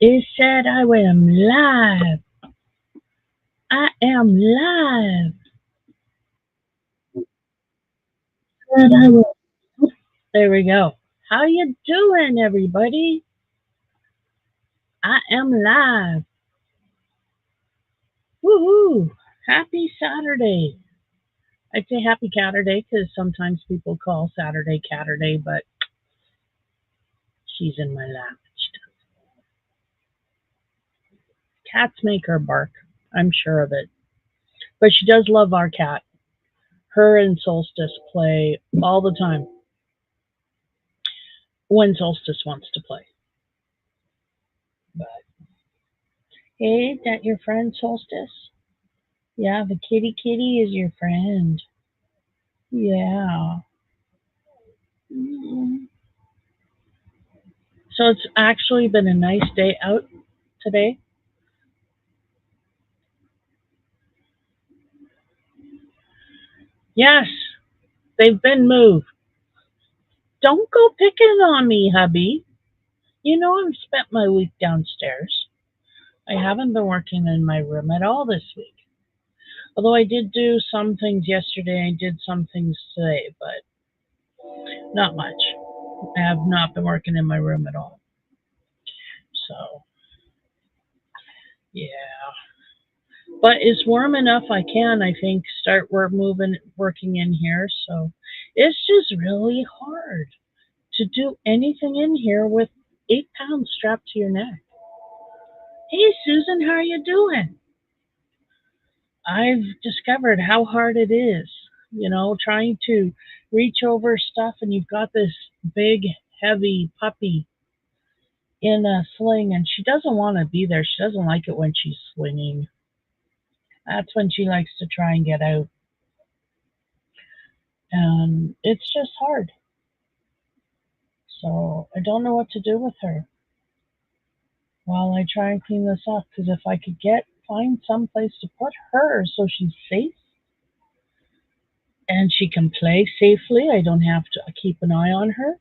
It said I am live. I am live. Said I was. There we go. How you doing, everybody? I am live. Woohoo! Happy Saturday. I'd say happy Catterday because sometimes people call Saturday Catterday, but she's in my lap. Cats make her bark. I'm sure of it. But she does love our cat. Her and Solstice play all the time when Solstice wants to play. But hey, is that your friend Solstice? Yeah, the kitty is your friend. Yeah. Mm. So it's actually been a nice day out today. Yes, they've been moved. Don't go picking on me, hubby. You know I've spent my week downstairs. I haven't been working in my room at all this week. Although I did do some things yesterday, I did some things today, but not much. I have not been working in my room at all. So, yeah. But it's warm enough I can, I think, start working in here. So it's just really hard to do anything in here with 8 pounds strapped to your neck. Hey, Susan, how are you doing? I've discovered how hard it is, trying to reach over stuff and you've got this big, heavy puppy in a sling and she doesn't want to be there. She doesn't like it when she's swinging. That's when she likes to try and get out. And it's just hard. So I don't know what to do with her while I try and clean this up. Because if I could find some place to put her so she's safe and she can play safely, I don't have to keep an eye on her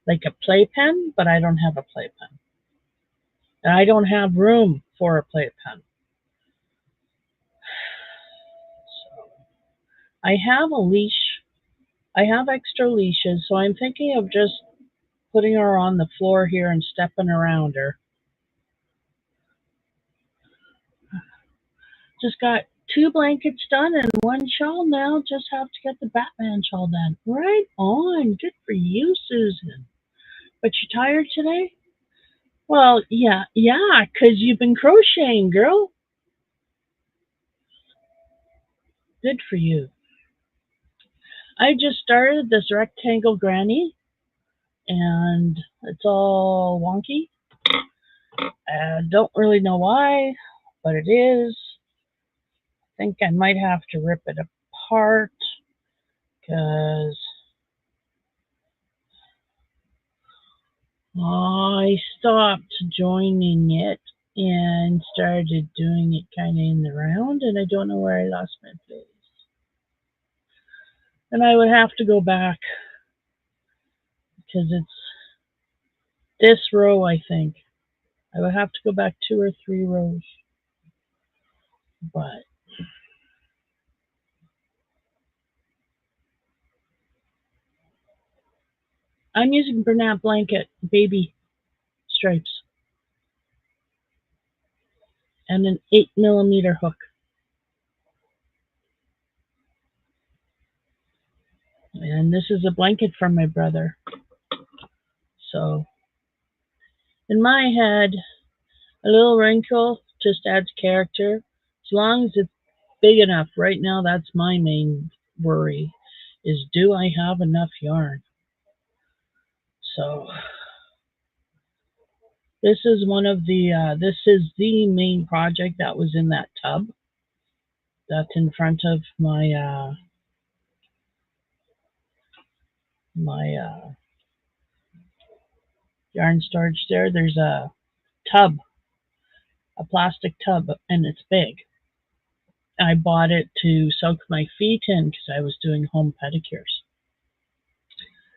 like a playpen, but I don't have a playpen. And I don't have room for a playpen. So I have a leash. I have extra leashes, so I'm thinking of just putting her on the floor here and stepping around her. Just got 2 blankets done and one shawl now. Just have to get the Batman shawl done. Right on. Good for you, Susan. But you tired today? Well, yeah, 'cause you've been crocheting, girl. Good for you. I just started this rectangle granny, and it's all wonky. I don't really know why, but it is. I think I might have to rip it apart because I stopped joining it and started doing it kind of in the round, and I don't know where I lost my place. And I would have to go back because it's this row, I think. I would have to go back 2 or 3 rows. But I'm using Bernat Blanket baby stripes and an 8mm hook. And this is a blanket from my brother. So in my head, a little wrinkle just adds character. As long as it's big enough. Right now, that's my main worry is do I have enough yarn? So this is this is the main project that was in that tub that's in front of my yarn storage there. There's a tub, a plastic tub, and it's big. I bought it to soak my feet in because I was doing home pedicures.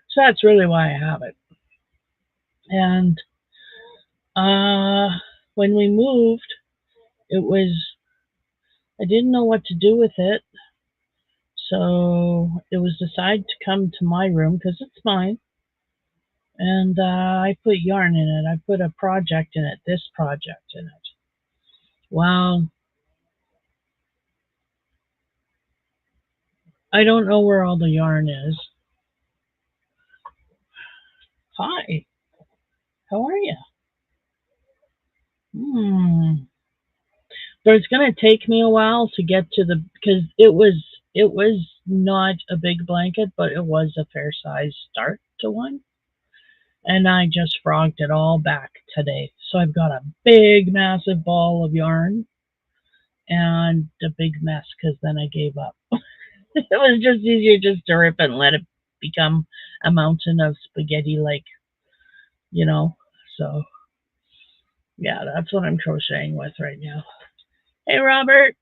So that's really why I have it. And when we moved, it was, I didn't know what to do with it. So it was decided to come to my room because it's mine. And I put yarn in it. I put a project in it, this project in it. Well, I don't know where all the yarn is. Hi, how are you? But it's going to take me a while to get to the, because it was not a big blanket, but it was a fair size start to one. And I just frogged it all back today. So I've got a big, massive ball of yarn and a big mess because then I gave up. It was just easier just to rip it and let it become a mountain of spaghetti, like, you know. So, yeah, that's what I'm crocheting with right now. Hey, Robert.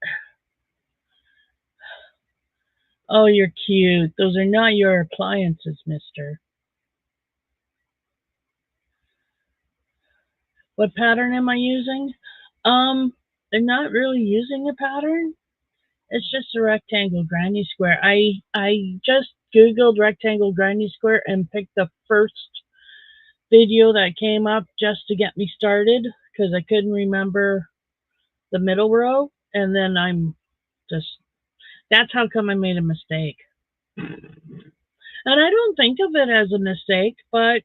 Oh, you're cute. Those are not your appliances, mister. What pattern am I using? I'm not really using a pattern. It's just a rectangle granny square. I just googled rectangle granny square and picked the first video that came up just to get me started because I couldn't remember the middle row, and then I'm just, that's how come I made a mistake. And I don't think of it as a mistake, but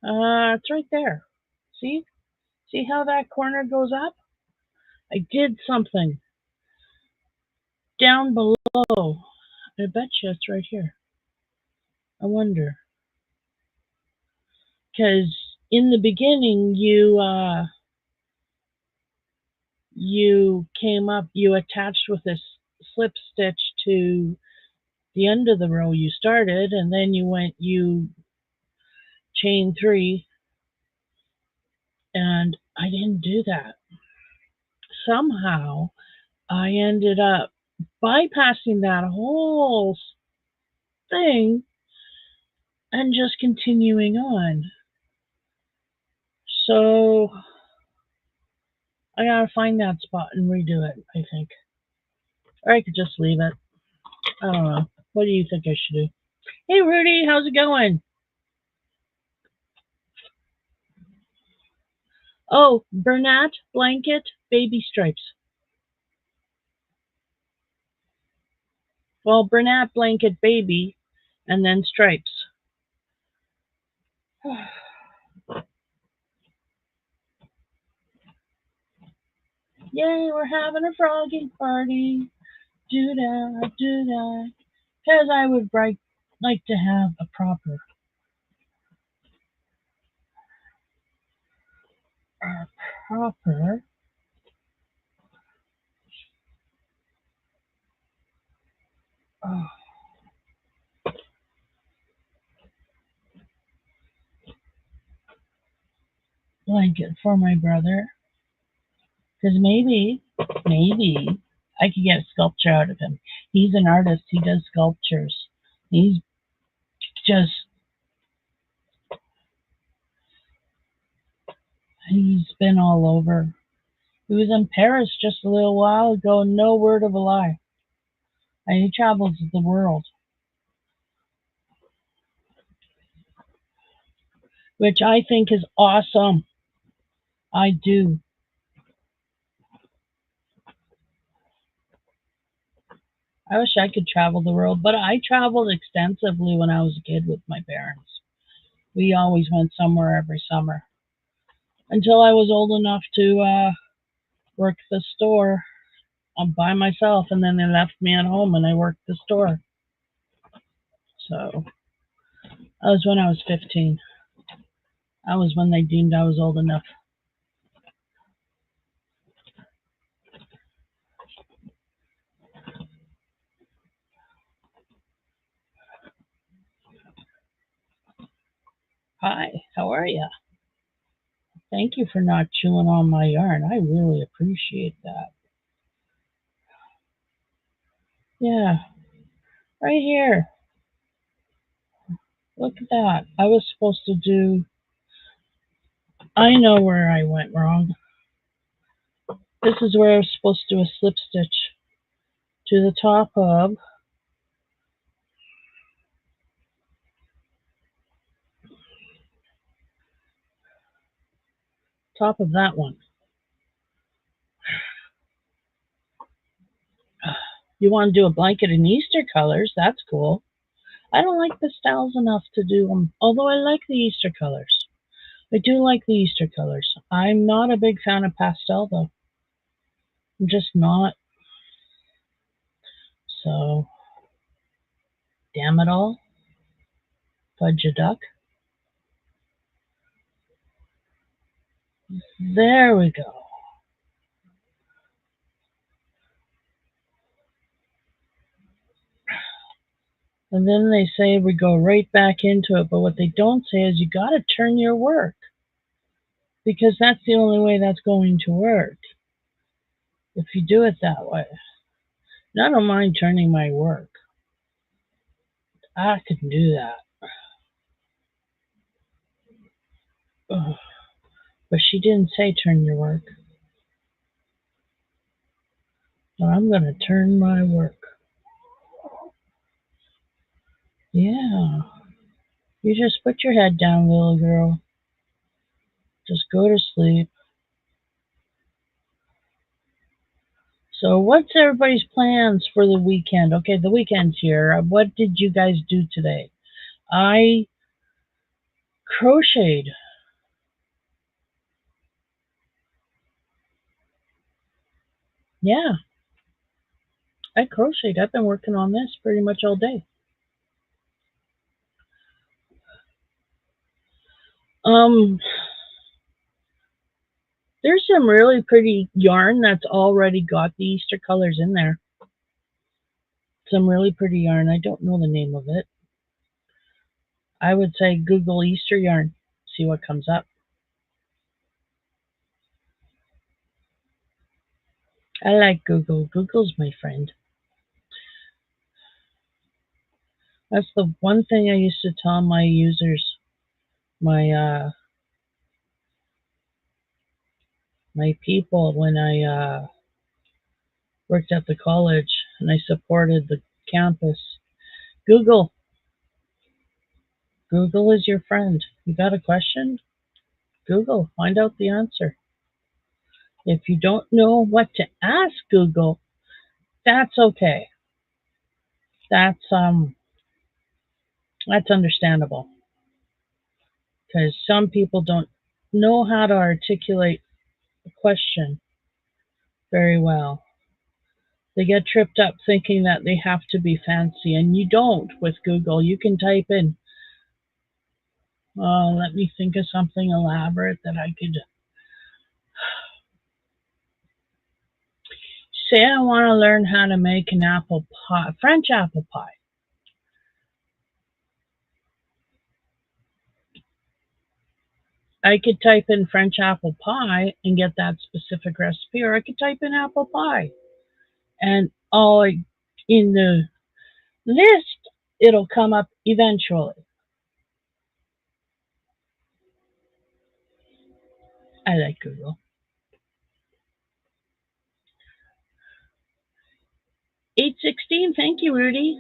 it's right there. See? See how that corner goes up? I did something down below. I bet you it's right here. I wonder. Because in the beginning, you came up, you attached with this slip stitch to the end of the row you started, and then you chain 3, and I didn't do that. Somehow, I ended up bypassing that whole thing and just continuing on. So I gotta find that spot and redo it, I think. Or I could just leave it. I don't know. What do you think I should do? Hey, Rudy, how's it going? Oh, Bernat blanket, baby stripes. Well, Bernat blanket, baby, and then stripes. Yay, we're having a froggy party. Do that, do that. Because I would like to have a proper uh, blanket for my brother. Because maybe I could get a sculpture out of him. He's an artist. He does sculptures. He's just, he's been all over. He was in Paris just a little while ago, no word of a lie. And he travels the world, which I think is awesome. I do. I wish I could travel the world, but I traveled extensively when I was a kid with my parents. We always went somewhere every summer until I was old enough to work the store by myself, and then they left me at home and I worked the store. So that was when I was 15. That was when they deemed I was old enough. Hi, how are you? Thank you for not chewing on my yarn. I really appreciate that. Yeah, right here. Look at that. I was supposed to do I know where I went wrong. This is where I was supposed to do a slip stitch to the top of that one. You want to do a blanket in Easter colors? That's cool. I don't like pastels enough to do them, although I like the Easter colors. I do like the Easter colors. I'm not a big fan of pastel though. I'm just not. So, damn it all. Fudge a duck. There we go. And then they say we go right back into it, but what they don't say is you got to turn your work because that's the only way that's going to work if you do it that way. And I don't mind turning my work. I can do that. Ugh. But she didn't say turn your work. So I'm going to turn my work. Yeah. You just put your head down, little girl. Just go to sleep. So what's everybody's plans for the weekend? Okay, the weekend's here. What did you guys do today? I crocheted. Yeah, I crocheted. I've been working on this pretty much all day. Um, there's some really pretty yarn that's already got the Easter colors in there. Some really pretty yarn. I don't know the name of it. I would say Google Easter yarn. See what comes up. I like Google. Google's my friend. That's the one thing I used to tell my users, my my people when I worked at the college and I supported the campus. Google. Google is your friend. You got a question? Google. Find out the answer. If you don't know what to ask Google, that's okay. That's understandable because some people don't know how to articulate a question very well. They get tripped up thinking that they have to be fancy, and you don't with Google. You can type in, let me think of something elaborate that I could say. I want to learn how to make an apple pie, French apple pie. I could type in French apple pie and get that specific recipe, or I could type in apple pie. And all in the list, it'll come up eventually. I like Google. 8:16, thank you, Rudy.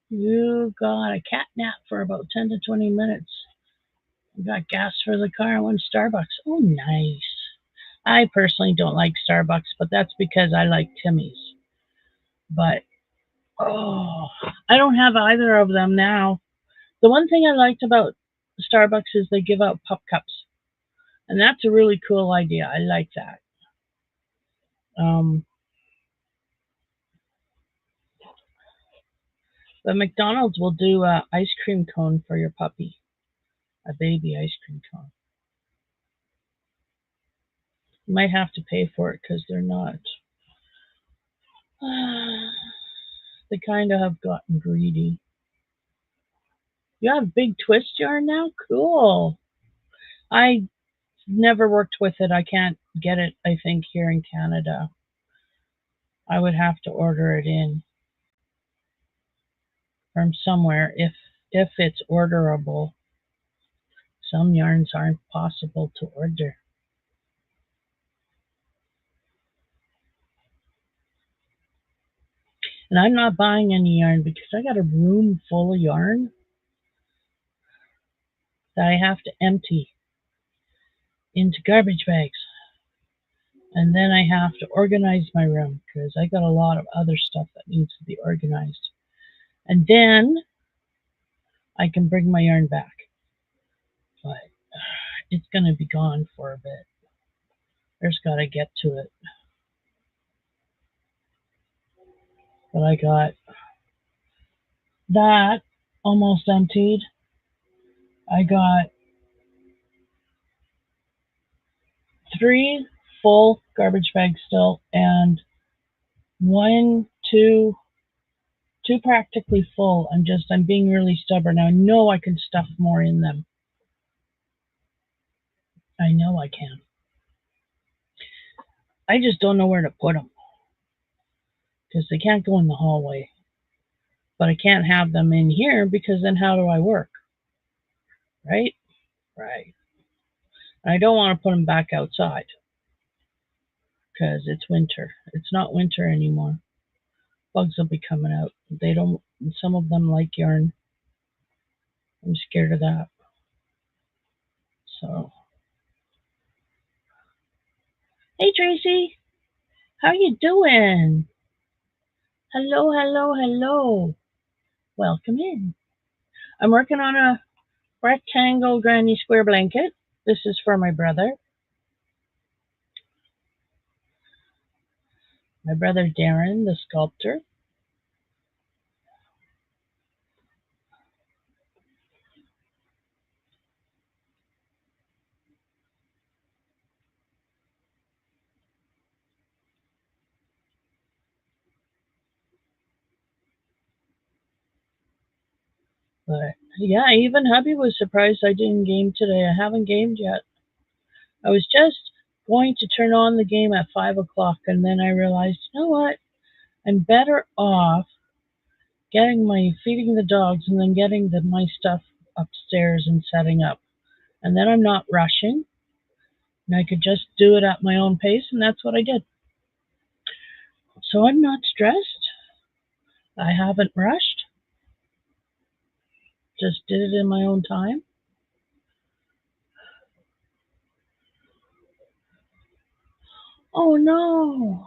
You got a cat nap for about 10 to 20 minutes. You got gas for the car and went Starbucks. Oh, nice. I personally don't like Starbucks, but that's because I like Timmy's. But, oh, I don't have either of them now. The one thing I liked about Starbucks is they give out pup cups. And that's a really cool idea. I like that. Um, but McDonald's will do a ice cream cone for your puppy, a baby ice cream cone. You might have to pay for it because they're not. They kind of have gotten greedy. You have big twist yarn now? Cool. I never worked with it. I can't get it, I think, here in Canada. I would have to order it in from somewhere if it's orderable. Some yarns aren't possible to order. And I'm not buying any yarn because I got a room full of yarn that I have to empty into garbage bags. And then I have to organize my room because I got a lot of other stuff that needs to be organized. And then I can bring my yarn back. But it's going to be gone for a bit. There's got to get to it. But I got that almost emptied. I got 3 full garbage bags still, and 1, 2 practically full. I'm being really stubborn. I know I can stuff more in them. I know I can. I just don't know where to put them because they can't go in the hallway. But I can't have them in here because then how do I work? Right? Right. I don't want to put them back outside because it's winter. It's not winter anymore. Bugs will be coming out. Some of them like yarn. I'm scared of that. So, hey Tracy, how you doing? Hello, hello, hello. Welcome in. I'm working on a rectangle granny square blanket. This is for my brother. My brother Darren, the sculptor. But yeah, even hubby was surprised I didn't game today. I haven't gamed yet. I was just going to turn on the game at 5 o'clock, and then I realized, you know what? I'm better off feeding the dogs and then getting my stuff upstairs and setting up. And then I'm not rushing, and I could just do it at my own pace, and that's what I did. So I'm not stressed. I haven't rushed. Just did it in my own time. Oh no.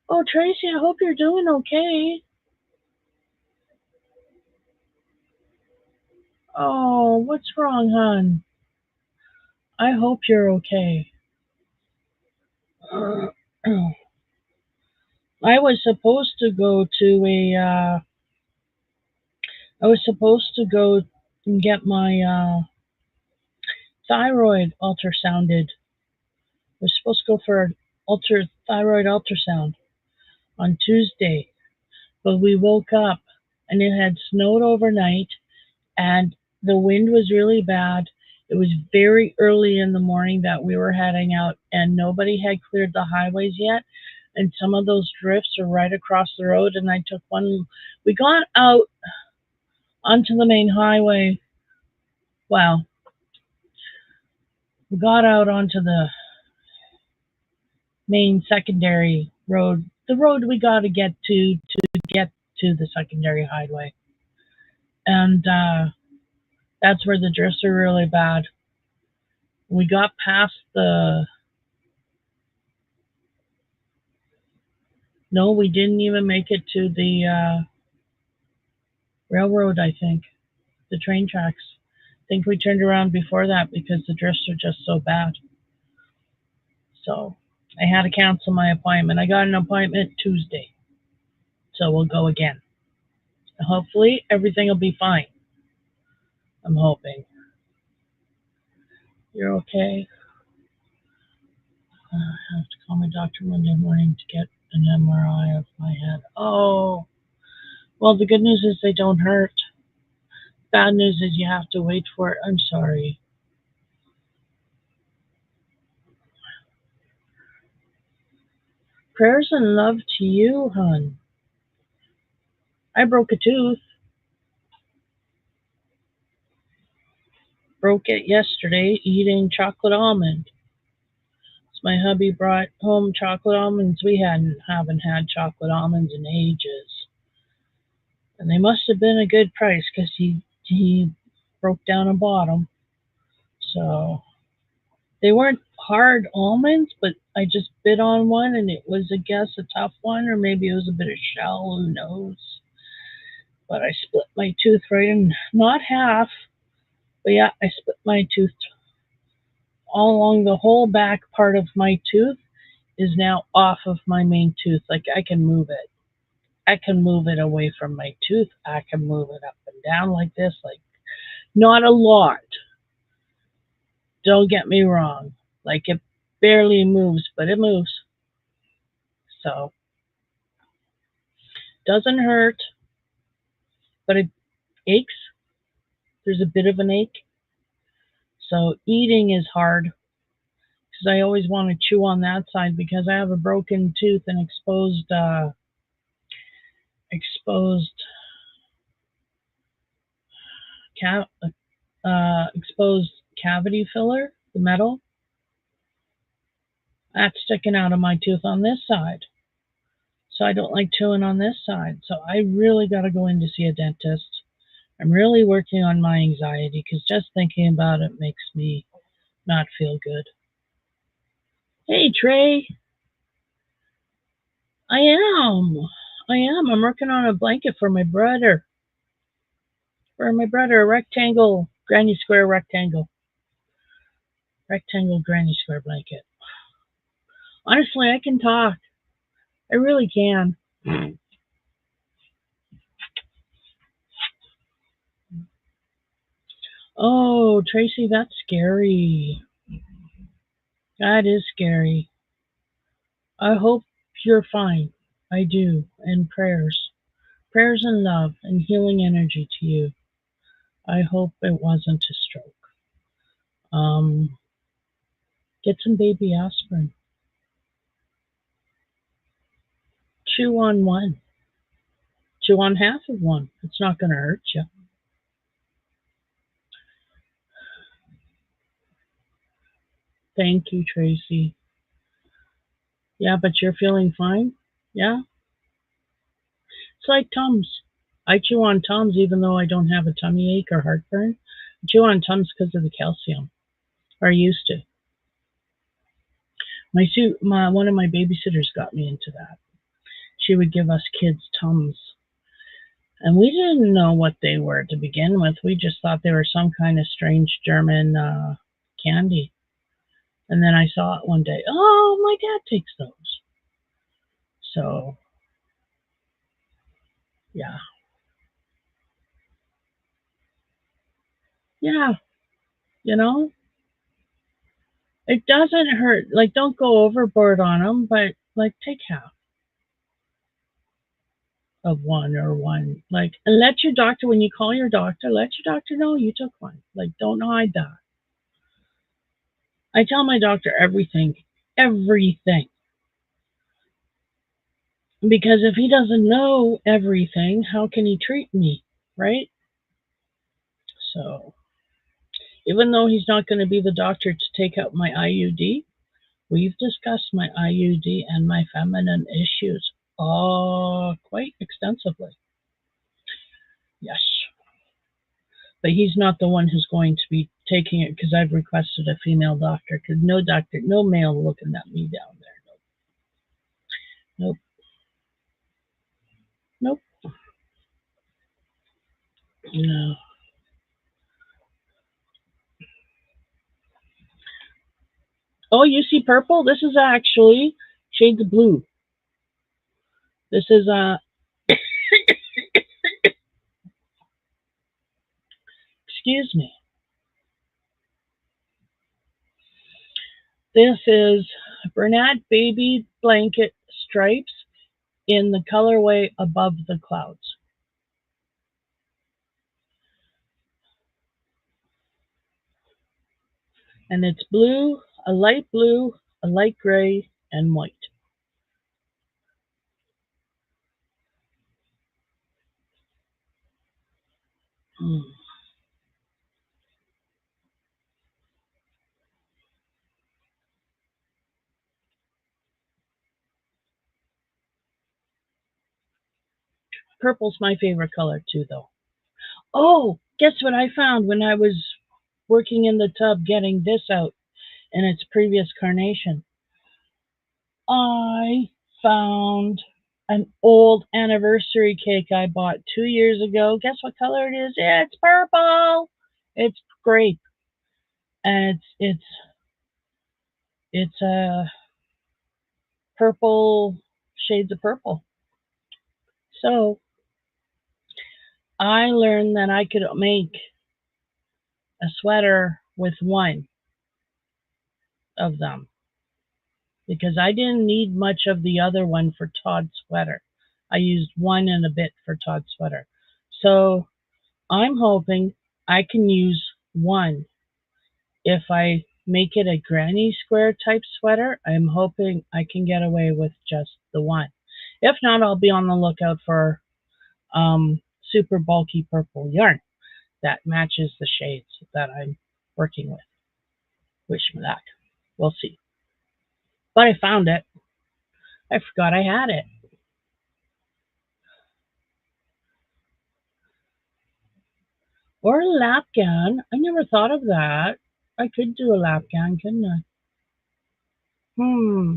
Oh, Tracy, I hope you're doing okay. Oh, what's wrong, hon? I hope you're okay. I was supposed to go to I was supposed to go and get my thyroid ultrasounded. I was supposed to go for an thyroid ultrasound on Tuesday, but we woke up and it had snowed overnight and the wind was really bad. It was very early in the morning that we were heading out and nobody had cleared the highways yet. And some of those drifts are right across the road. And I took one. We got out onto the main highway. Well, we got out onto the main secondary road, the road we got to get to the secondary highway. And that's where the drifts are really bad. We got past no, we didn't even make it to the railroad, I think, the train tracks. I think we turned around before that because the drifts are just so bad. So I had to cancel my appointment. I got an appointment Tuesday. So we'll go again. Hopefully everything will be fine. I'm hoping. You're okay? I have to call my doctor Monday morning to get an MRI of my head. Oh, well, the good news is they don't hurt. Bad news is you have to wait for it. I'm sorry. Prayers and love to you, hon. I broke a tooth. broke it yesterday eating chocolate almond. So my hubby brought home chocolate almonds. We haven't had chocolate almonds in ages, and they must have been a good price because he broke down and bought them. So they weren't hard almonds, but I just bit on one, and it was, I guess, a tough one, or maybe it was a bit of shell. Who knows? But I split my tooth right in, not half, but yeah, I split my tooth all along. The whole back part of my tooth is now off of my main tooth. Like I can move it. I can move it away from my tooth. I can move it up and down like this. Like not a lot. Don't get me wrong. Like it barely moves, but it moves. So doesn't hurt, but it aches. There's a bit of an ache. So eating is hard because I always want to chew on that side because I have a broken tooth and exposed ca- exposed cavity filler, the metal that's sticking out of my tooth on this side. So I don't like chewing on this side. So I really got to go in to see a dentist. I'm really working on my anxiety because just thinking about it makes me not feel good. Hey Trey, I am. I am. I'm working on a blanket for my brother. For my brother, a rectangle, granny square rectangle. Rectangle granny square blanket. Honestly, I can talk. I really can. Oh, Tracy, that's scary. That is scary. I hope you're fine. I do. And prayers. Prayers and love and healing energy to you. I hope it wasn't a stroke. Um, get some baby aspirin. Chew on one. Chew on half of one. It's not going to hurt you. Thank you, Tracy. Yeah, but you're feeling fine? Yeah? It's like Tums. I chew on Tums even though I don't have a tummy ache or heartburn. I chew on Tums because of the calcium. Or I used to. One of my babysitters got me into that. She would give us kids Tums. And we didn't know what they were to begin with. We just thought they were some kind of strange German candy. And then I saw it one day. Oh, my dad takes those. So, yeah. Yeah, you know, it doesn't hurt. Like, don't go overboard on them, but like, take half of one or one. Like, and let your doctor, when you call your doctor, let your doctor know you took one. Like, don't hide that. I tell my doctor everything, everything. Because if he doesn't know everything, how can he treat me, right? So, even though he's not going to be the doctor to take out my IUD, we've discussed my IUD and my feminine issues quite extensively. Yes. But he's not the one who's going to be taking it because I've requested a female doctor because no doctor, no male looking at me down there. Nope. Nope. No. Oh, you see purple? This is actually shades of blue. This is excuse me. This is Bernat Baby Blanket Stripes in the colorway Above the Clouds. And it's blue, a light gray, and white. Mm. Purple's my favorite color too, though. Oh, guess what I found when I was working in the tub getting this out in its previous carnation? I found an old anniversary cake I bought 2 years ago. Guess what color it is? It's purple. It's grape, and it's purple, shades of purple. So I learned that I could make a sweater with one of them because I didn't need much of the other one for Todd's sweater. I used one and a bit for Todd's sweater. So I'm hoping I can use one. If I make it a granny square type sweater, I'm hoping I can get away with just the one. If not, I'll be on the lookout for super bulky purple yarn that matches the shades that I'm working with. Wish me luck. We'll see. But I found it. I forgot I had it. Or a lap gown. I never thought of that. I could do a lap gown, couldn't I? Hmm.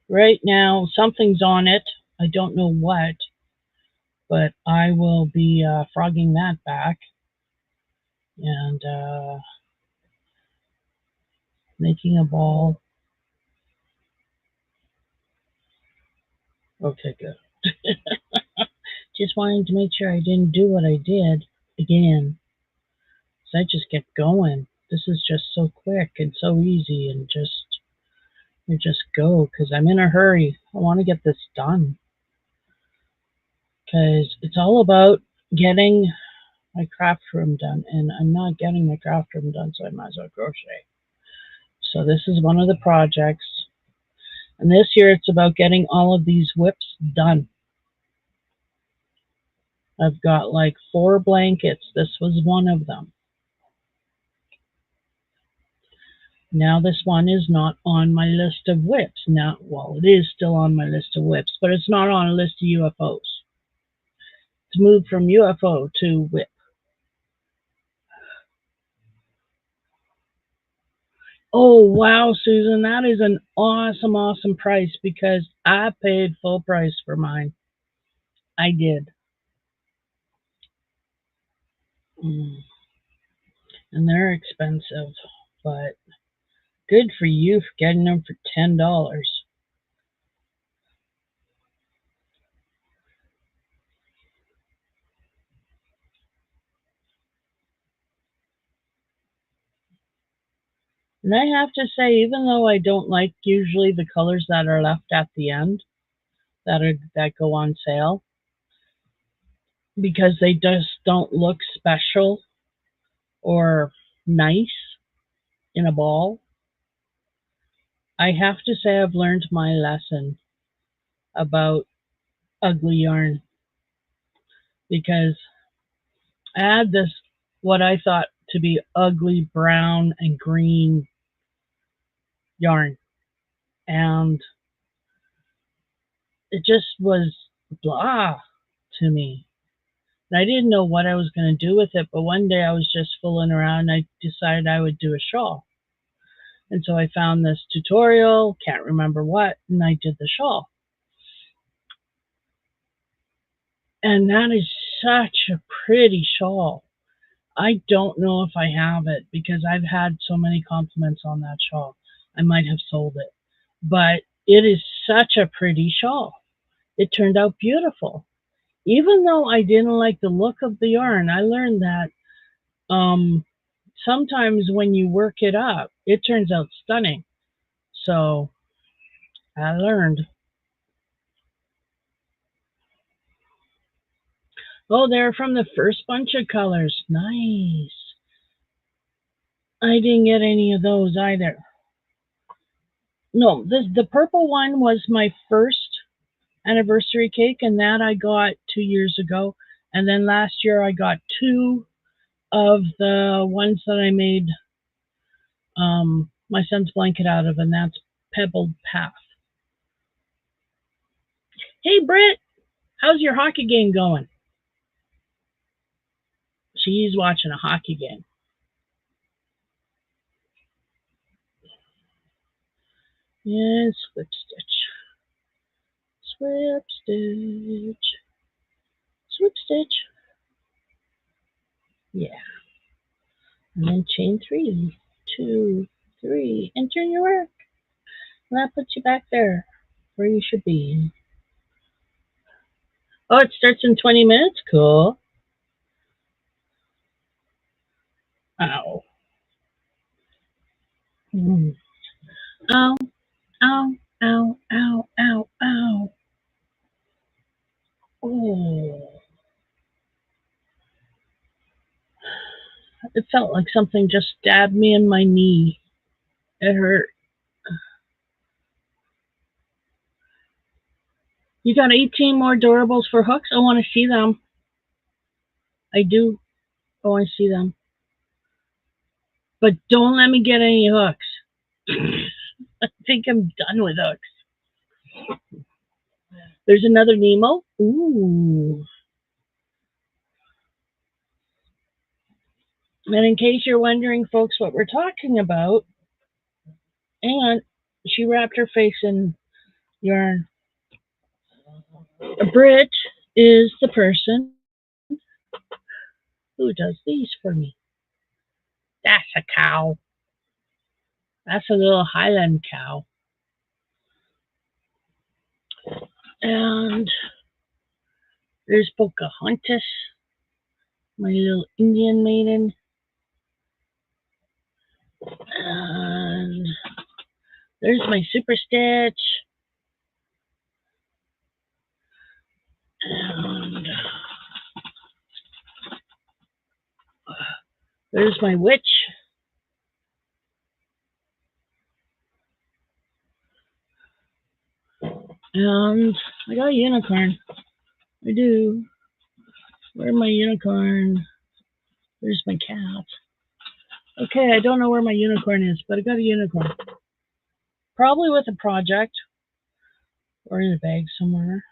Right now, something's on it. I don't know what, but I will be frogging that back and making a ball. Okay, good. Just wanting to make sure I didn't do what I did again. So I just kept going. This is just so quick and so easy, and you just go because I'm in a hurry. I want to get this done because it's all about getting my craft room done, and I'm not getting my craft room done, so I might as well crochet. So this is one of the projects, and this year it's about getting all of these whips done. I've got like 4 blankets. This was one of them. Now this one is not on my list of whips. Now, well, it is still on my list of whips, but it's not on a list of UFOs. It's moved from UFO to whip. Oh, wow, Susan, that is an awesome, awesome price because I paid full price for mine. I did. Mm. And they're expensive, but good for you for getting them for $10. And I have to say, even though I don't like usually the colors that are left at the end that go on sale because they just don't look special or nice in a ball, I have to say I've learned my lesson about ugly yarn because I had this what I thought to be ugly brown and green yarn, and it just was blah to me. And I didn't know what I was going to do with it, but one day I was just fooling around and I decided I would do a shawl. And so I found this tutorial, can't remember what, and I did the shawl. And that is such a pretty shawl. I don't know if I have it because I've had so many compliments on that shawl. I might have sold it. But it is such a pretty shawl. It turned out beautiful. Even though I didn't like the look of the yarn, I learned that um, sometimes when you work it up, it turns out stunning. So I learned. Oh, they're from the first bunch of colors. Nice. I didn't get any of those either. No, the purple one was my first anniversary cake, and that I got 2 years ago. And then last year I got 2 of the ones that I made my son's blanket out of, and that's Pebbled Path. Hey, Britt, how's your hockey game going? She's watching a hockey game. Yeah, Slip Stitch. Slip Stitch. Slip Stitch. Yeah. And then chain 3, 2, 3, and turn your work. And that puts you back there where you should be. Oh, it starts in 20 minutes? Cool. Ow. Mm. Ow, ow, ow, ow, ow, ow. Oh. It felt like something just stabbed me in my knee. It hurt. You got 18 more durables for hooks? I want to see them. I do. I want to see them. But don't let me get any hooks. I think I'm done with hooks. There's another Nemo. Ooh. And in case you're wondering, folks, what we're talking about, and she wrapped her face in yarn. Brit is the person who does these for me. That's a cow. That's a little Highland cow. And there's Pocahontas, my little Indian maiden. And there's my Super Stitch. And there's my witch. And I got a unicorn. I do. Where's my unicorn? There's my cat. Okay, I don't know where my unicorn is, but I got a unicorn. Probably with a project or in a bag somewhere.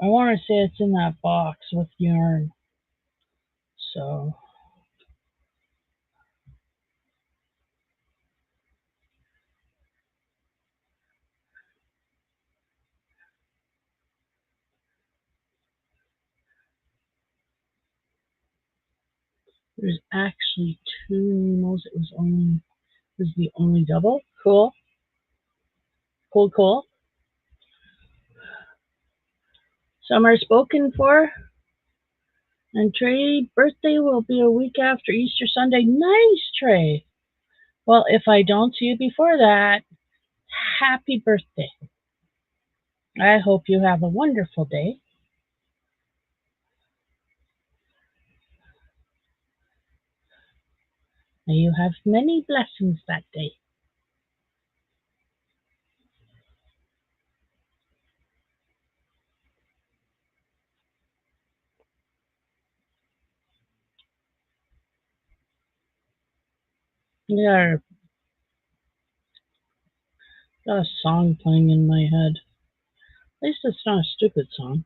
I want to say it's in that box with yarn. So there's actually 2 Nemos. It was the only double. Cool. Cool, cool. Some are spoken for. And Trey's birthday will be a week after Easter Sunday. Nice, Trey. Well, if I don't see you before that, happy birthday. I hope you have a wonderful day. May you have many blessings that day. Yeah, got a song playing in my head. At least it's not a stupid song.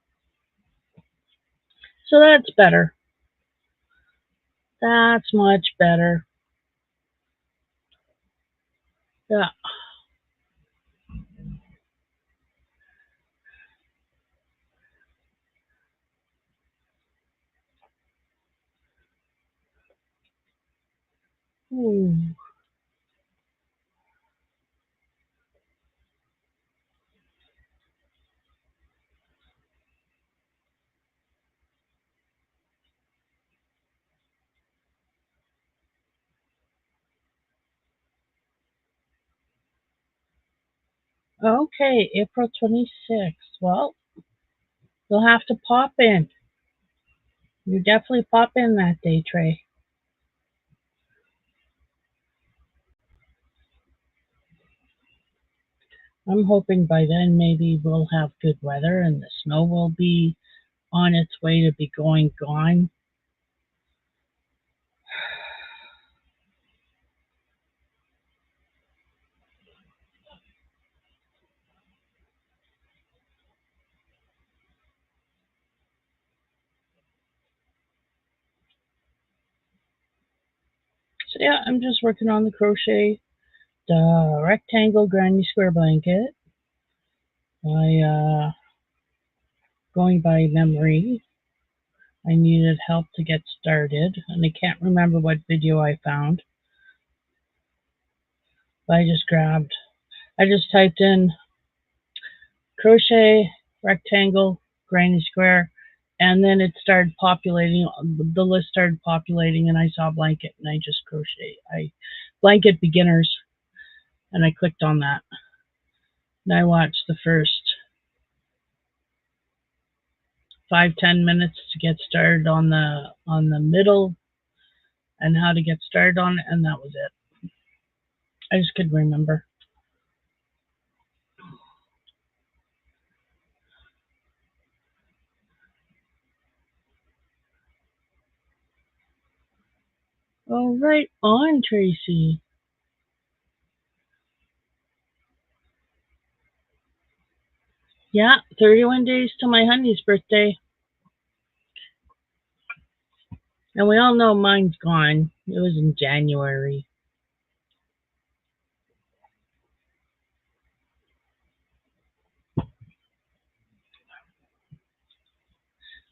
So that's better. That's much better. Yeah. Ooh. Okay, April 26th. Well, you'll have to pop in. You definitely pop in that day, Trey. I'm hoping by then maybe we'll have good weather and the snow will be on its way to be gone. yeah, I'm just working on the crochet, the rectangle granny square blanket. Going by memory. I needed help to get started, and I can't remember what video I found. But I just typed in crochet, rectangle, granny square, and then it started populating. The list started populating, and I saw blanket, and I just blanket beginners, and I clicked on that. And I watched the first 5-10 minutes to get started on the middle and how to get started on it, and that was it. I just couldn't remember. Oh, right on, Tracy. Yeah, 31 days to my honey's birthday. And we all know mine's gone. It was in January.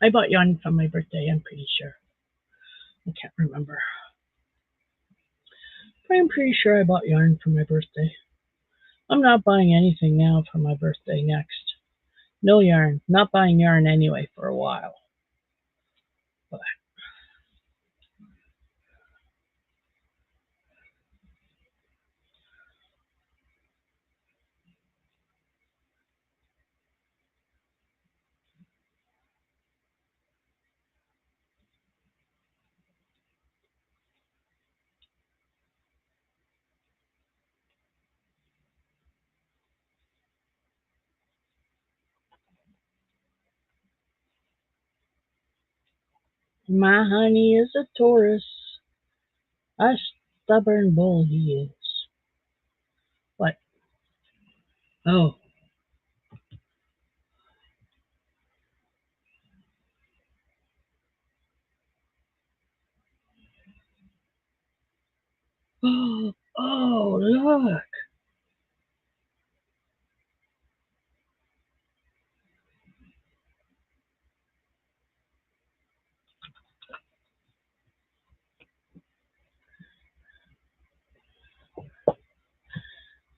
I bought yarn for my birthday, I'm pretty sure. I can't remember. But I'm pretty sure I bought yarn for my birthday. I'm not buying anything now for my birthday next. No yarn. Not buying yarn anyway for a while. But my honey is a Taurus. A stubborn bull he is. What? Oh. Oh, look.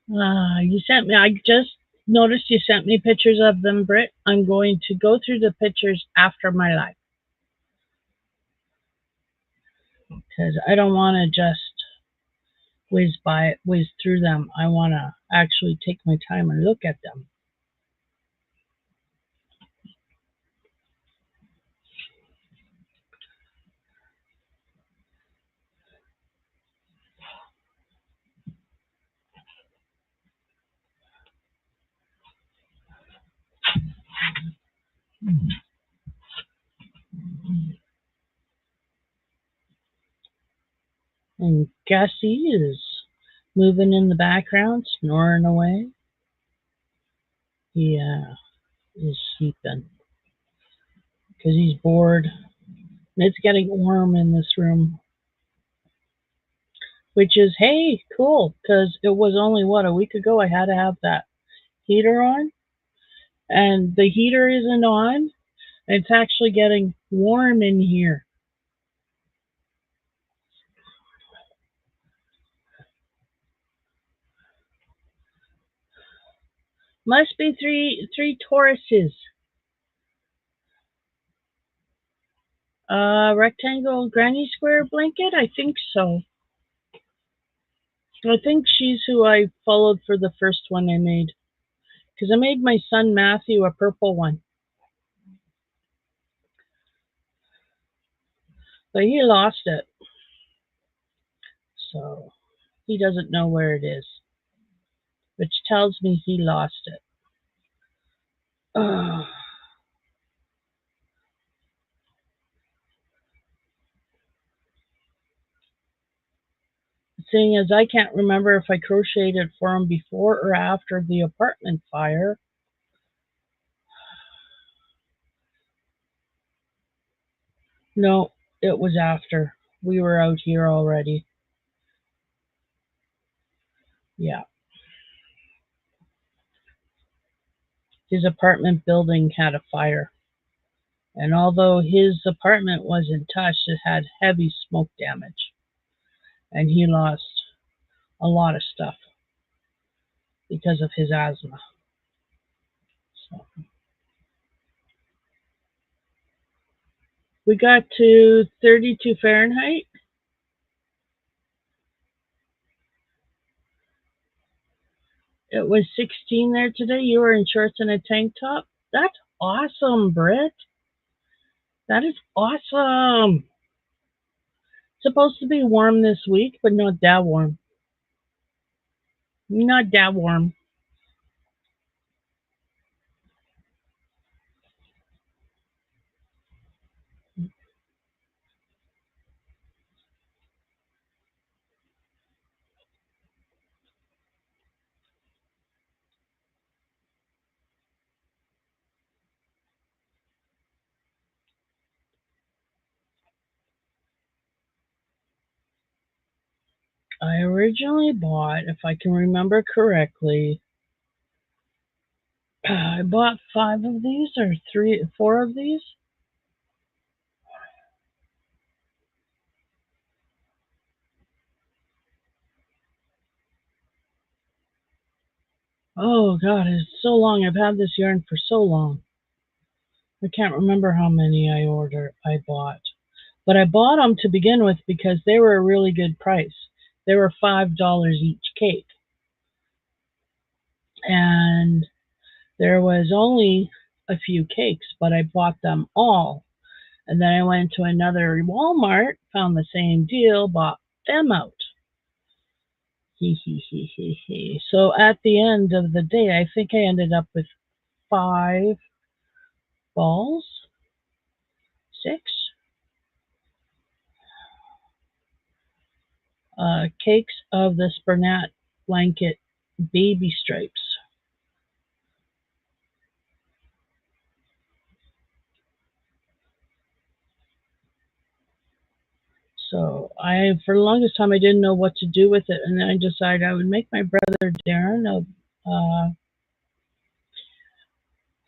You sent me, I just noticed you sent me pictures of them, Britt. I'm going to go through the pictures after my live. Because I don't want to just whiz through them. I want to actually take my time and look at them. And Gussie is moving in the background, snoring away. He is sleeping because he's bored. And it's getting warm in this room, which is, hey, cool, because it was only, a week ago I had to have that heater on, and the heater isn't on. It's actually getting warm in here. Must be three Tauruses. Rectangle granny square blanket? I think so. I think she's who I followed for the first one I made. Because I made my son Matthew a purple one. But he lost it. So he doesn't know where it is. Which tells me he lost it. Ugh. Seeing as I can't remember if I crocheted for him before or after the apartment fire. No, it was after. We were out here already. Yeah. His apartment building had a fire. And although his apartment wasn't touched, it had heavy smoke damage. And he lost a lot of stuff because of his asthma. So we got to 32 Fahrenheit. It was 16 there today. You were in shorts and a tank top. That's awesome, Britt. That is awesome. Supposed to be warm this week, but not that warm. Not that warm. I originally bought, if I can remember correctly, I bought 5 of these or 4 of these. Oh God, it's so long. I've had this yarn for so long. I can't remember how many I bought. But I bought them to begin with because they were a really good price. They were $5 each cake. And there was only a few cakes, but I bought them all. And then I went to another Walmart, found the same deal, bought them out. He he he he he. So at the end of the day, I think I ended up with 5 balls, 6 cakes of the Spernat blanket baby stripes. So for the longest time, I didn't know what to do with it, and then I decided I would make my brother Darren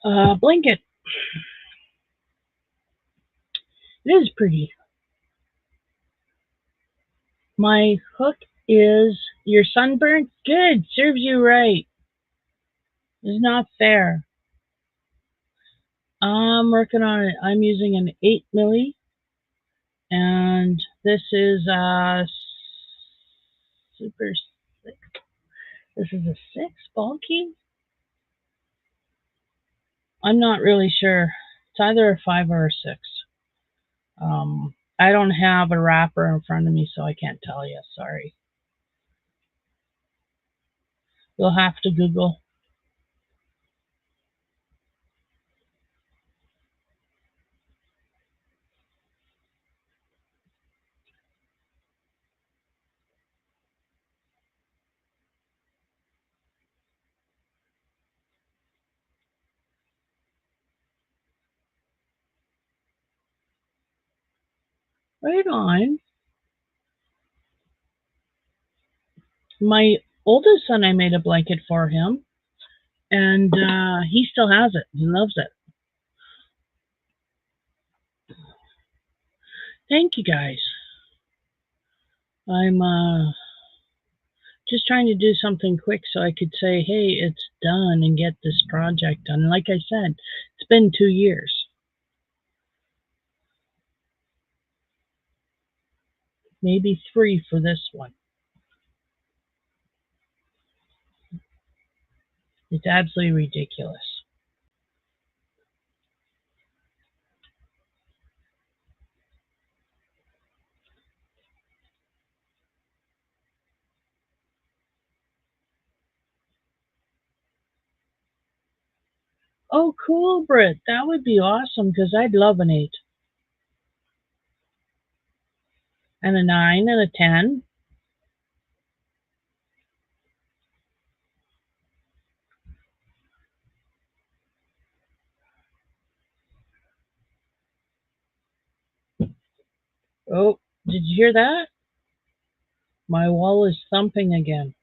a blanket. It is pretty. My hook is your sunburnt. Good, serves you right. It's not fair. I'm working on it. I'm using an 8 milli, and this is super 6. This is a 6 bulky. I'm not really sure. It's either a 5 or a 6. I don't have a wrapper in front of me, so I can't tell you. Sorry. You'll have to Google. Right on. My oldest son, I made a blanket for him, and he still has it. He loves it. Thank you, guys. I'm just trying to do something quick so I could say, hey, it's done and get this project done. Like I said, it's been 2 years, maybe 3 for this one. It's absolutely ridiculous. Oh, cool, Britt. That would be awesome because I'd love an 8 and a 9 and a 10. Oh, did you hear that? My wall is thumping again.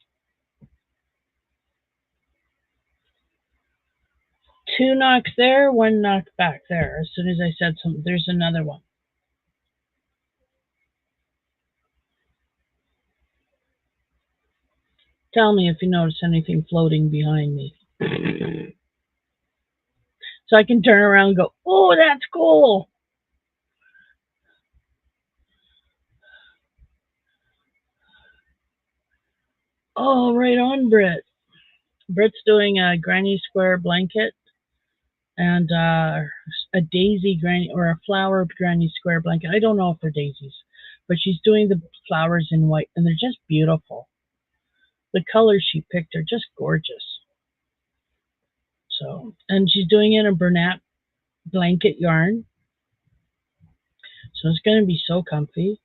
Two knocks there, one knock back there. As soon as I said something, there's another one. Tell me if you notice anything floating behind me. So I can turn around and go, oh, that's cool. Oh, right on, Britt. Britt's doing a granny square blanket and a daisy granny or a flower granny square blanket. I don't know if they're daisies, but she's doing the flowers in white and they're just beautiful. The colors she picked are just gorgeous. So, and she's doing it in Bernat blanket yarn. So it's going to be so comfy.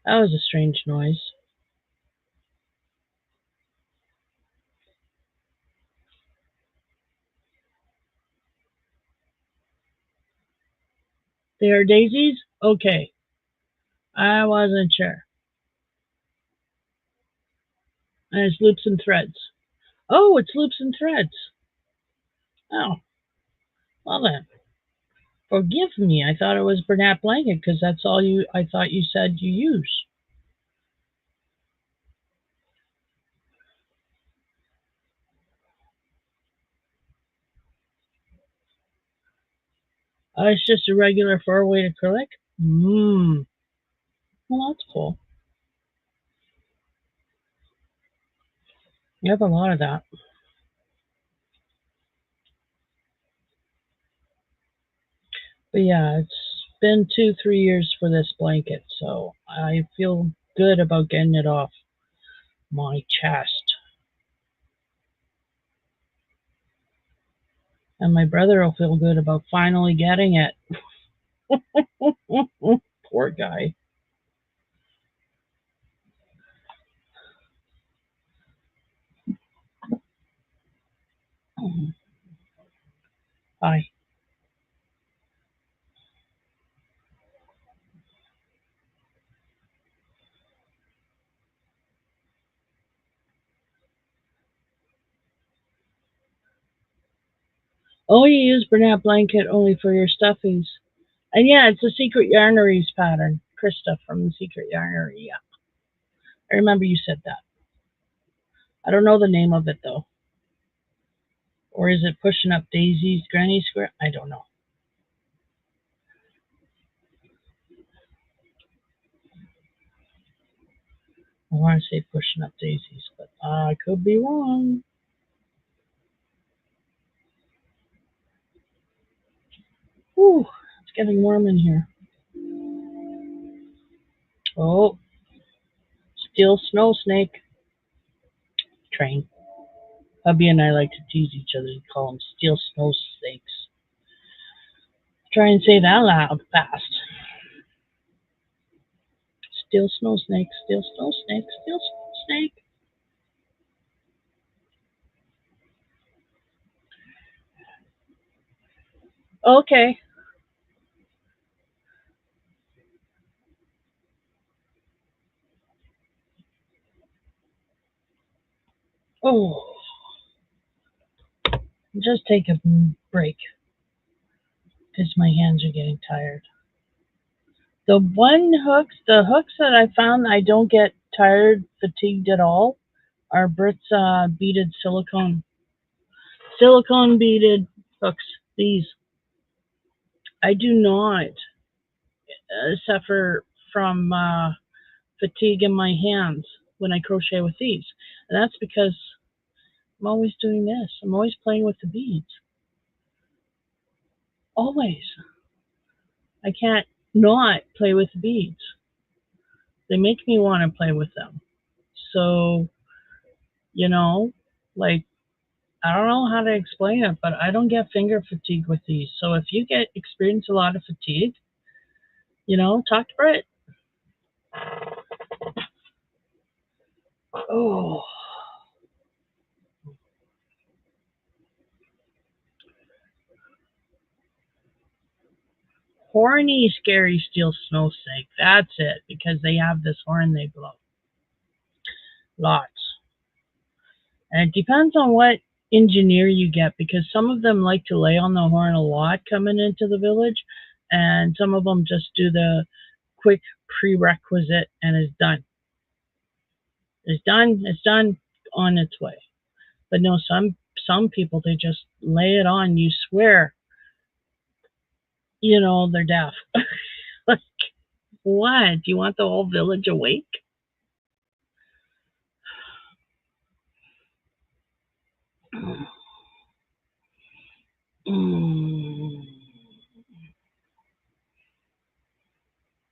That was a strange noise. They are daisies? Okay. I wasn't sure. And it's loops and threads. Oh, it's loops and threads. Oh, well then. Forgive me. I thought it was Bernat blanket because that's all I thought you said you use. It's just a regular 4-weight acrylic? Well, that's cool. I have a lot of that. But yeah, it's been 2-3 years for this blanket, so I feel good about getting it off my chest. And my brother will feel good about finally getting it. Poor guy. Hi. Oh, you use Bernat blanket only for your stuffies. And yeah, it's a Secret Yarneries pattern. Krista from the Secret Yarnery. Yeah, I remember you said that. I don't know the name of it though. Or is it Pushing Up Daisies Granny Square? I don't know. I want to say Pushing Up Daisies, but I could be wrong. Whew, it's getting warm in here. Oh, Steel Snow Snake. Train. Hubby and I like to tease each other and call them Steel Snow Snakes. Try and say that loud fast. Steel Snow Snake, Steel Snow Snake, Steel Snow Snake. Okay. Oh, just take a break because my hands are getting tired. The hooks that I found I don't get tired, fatigued at all are Britt's beaded silicone beaded hooks. These I do not suffer from fatigue in my hands when I crochet with these, and that's because I'm always doing this. I'm always playing with the beads. Always. I can't not play with the beads. They make me want to play with them. So, you know, like I don't know how to explain it, but I don't get finger fatigue with these. So if you experience a lot of fatigue, talk to Britt. Oh, horny, scary steel snow snake. That's it, because they have this horn they blow. Lots. And it depends on what engineer you get, because some of them like to lay on the horn a lot coming into the village, and some of them just do the quick prerequisite and it's done. It's done. It's done on its way. But no, some people, they just lay it on. You swear, they're deaf. Like, what? Do you want the whole village awake? Mm.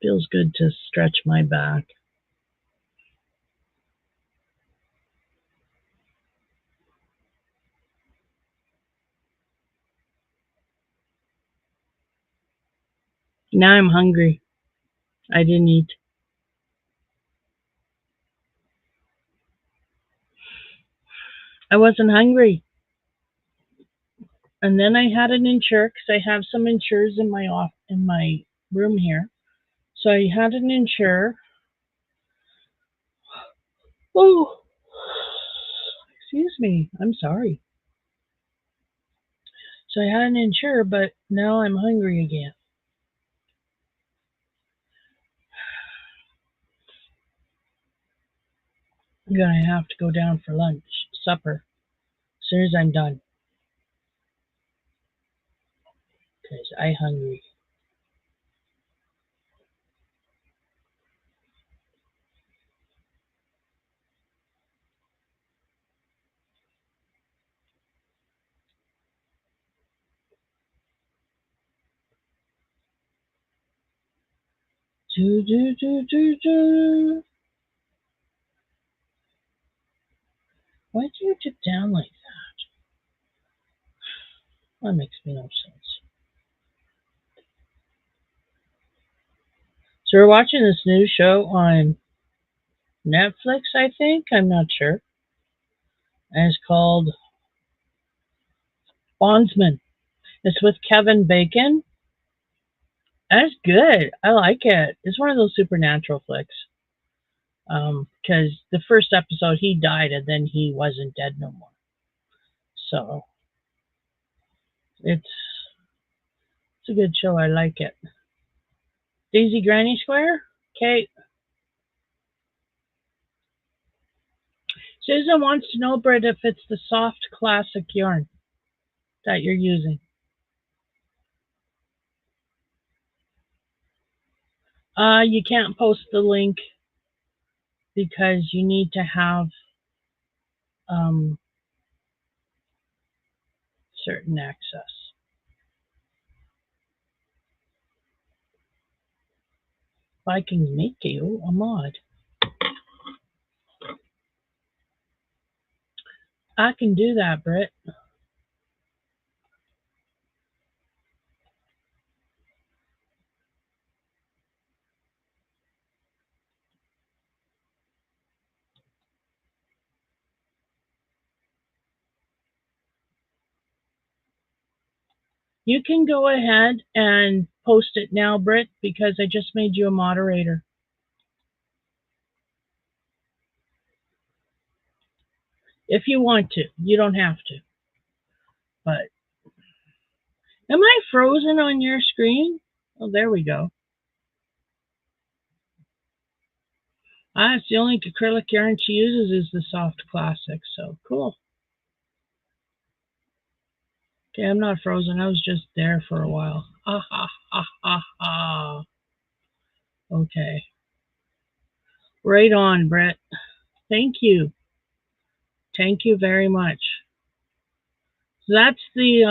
Feels good to stretch my back. Now I'm hungry. I didn't eat. I wasn't hungry. And then I had an insure, because I have some insures in my room here. So I had an insure. Oh, excuse me. I'm sorry. So I had an insure, but now I'm hungry again. I'm gonna have to go down for lunch, supper, as soon as I'm done, because I hungry. Do do do do do. Why do you dip down like that? That makes me no sense. So we're watching this new show on Netflix, I think. I'm not sure. And it's called Bondsman. It's with Kevin Bacon. That's good. I like it. It's one of those supernatural flicks. Because the first episode he died and then he wasn't dead no more. So it's a good show. I like it. Daisy Granny Square? Okay. Susan wants to know, Britt, if it's the soft classic yarn that you're using. You can't post the link because you need to have certain access. If I can make you a mod, I can do that, Britt. You can go ahead and post it now, Britt, because I just made you a moderator. If you want to. You don't have to. But am I frozen on your screen? Oh, there we go. It's the only acrylic yarn she uses is the Soft Classic, so cool. Okay, I'm not frozen. I was just there for a while. Ha ha ha ha ha. Okay. Right on, Brett. Thank you. Thank you very much. So that's the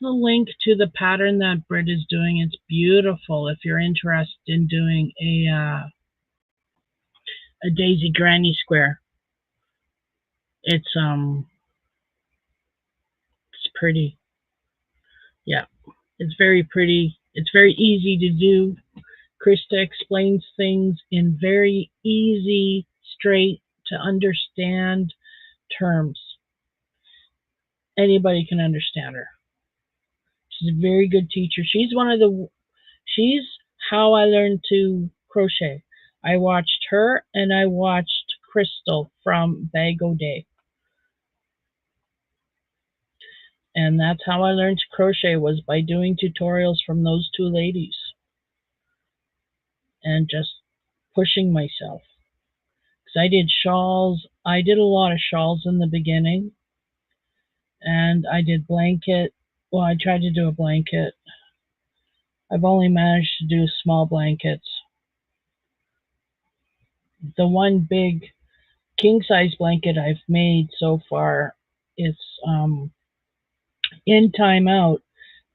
link to the pattern that Britt is doing. It's beautiful if you're interested in doing a Daisy Granny Square. It's pretty. Yeah. It's very pretty. It's very easy to do. Krista explains things in very easy, straight to understand terms. Anybody can understand her. She's a very good teacher. She's how I learned to crochet. I watched her and I watched crystal from Bag O' Day. And that's how I learned to crochet, was by doing tutorials from those two ladies and just pushing myself. Because I did shawls. I did a lot of shawls in the beginning. And I did blanket. Well, I tried to do a blanket. I've only managed to do small blankets. The one big king-size blanket I've made so far, it's in timeout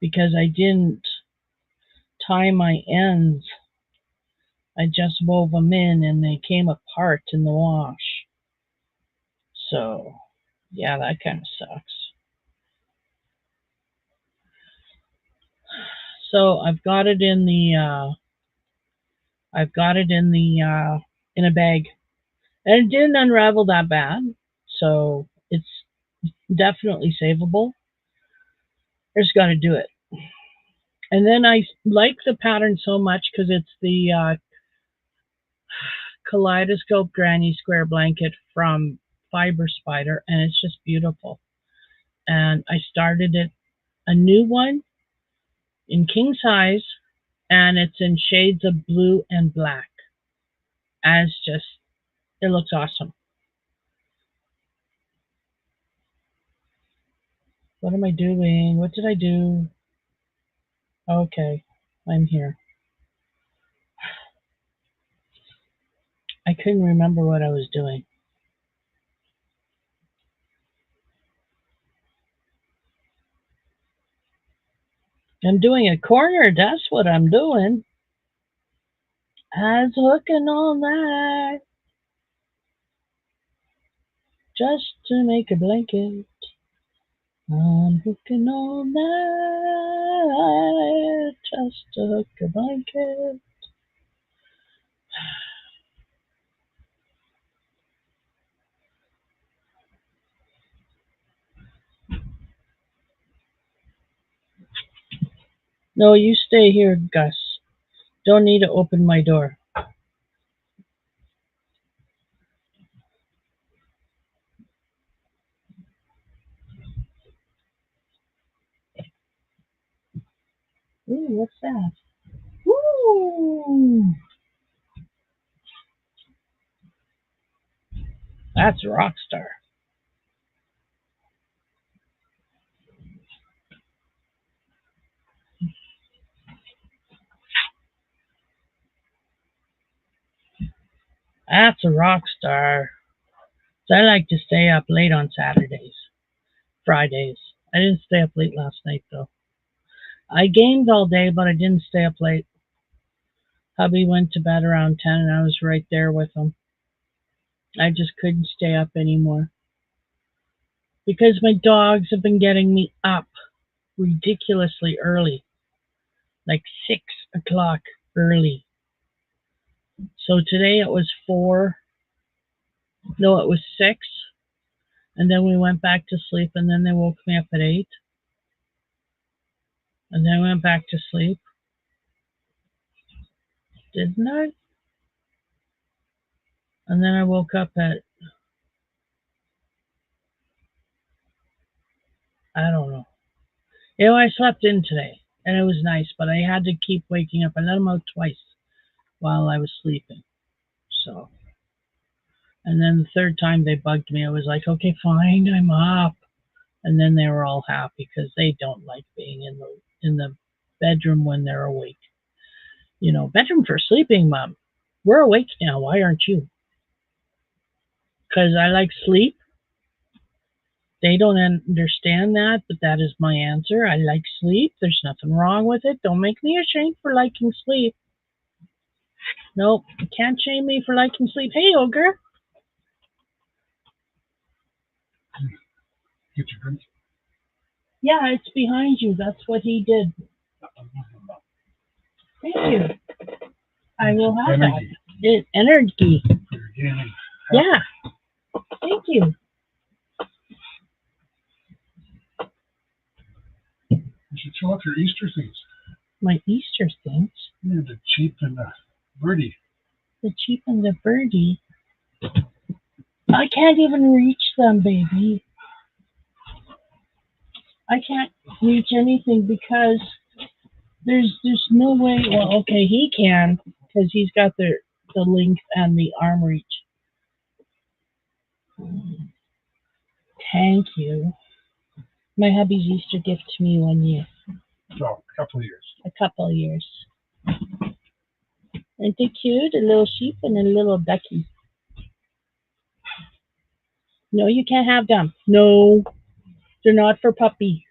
because I didn't tie my ends. I just wove them in and they came apart in the wash. So, yeah, that kind of sucks. So I've got it in the in a bag, and it didn't unravel that bad. So it's definitely savable. Just got to do it. And then I like the pattern so much because it's the Kaleidoscope Granny Square blanket from Fiber Spider, and it's just beautiful. And I started it, a new one in king size, and it's in shades of blue and black. And it's just, it looks awesome. What am I doing? What did I do? Okay, I'm here. I couldn't remember what I was doing. I'm doing a corner, that's what I'm doing. I was looking all night just to make a blanket. I'm hooking all night just to hook a blanket. No, you stay here, Gus. Don't need to open my door. Ooh, what's that? Ooh, that's Rockstar. That's a Rockstar. So I like to stay up late on Saturdays, Fridays. I didn't stay up late last night though. I gamed all day, but I didn't stay up late. Hubby went to bed around 10 and I was right there with him. I just couldn't stay up anymore. Because my dogs have been getting me up ridiculously early. Like 6 o'clock early. So today it was 4. No, it was 6. And then we went back to sleep and then they woke me up at 8. And then I went back to sleep. Didn't I? And then I woke up at, I don't know. I slept in today and it was nice, but I had to keep waking up. I let them out twice while I was sleeping. So, and then the third time they bugged me. I was like, okay, fine, I'm up. And then they were all happy because they don't like being in the bedroom when they're awake. Bedroom for sleeping, Mom. We're awake now. Why aren't you? Because I like sleep. They don't understand that, but that is my answer. I like sleep. There's nothing wrong with it. Don't make me ashamed for liking sleep. Nope, you can't shame me for liking sleep. Hey, Ogre. Get your drink? Yeah, it's behind you. That's what he did. Thank you. I will have Energy. that. Energy. Yeah. Thank you. You should show off your Easter things. My Easter things? Yeah, the cheap and the birdie. The cheap and the birdie. I can't even reach them, baby. I can't reach anything because there's no way. Well, okay, he can because he's got the length and the arm reach. Thank you. My hubby's Easter gift to me one year, So, a couple of years. a couple of years. Aren't they cute? A little sheep and a little ducky. No, you can't have them. No, they're not for puppy.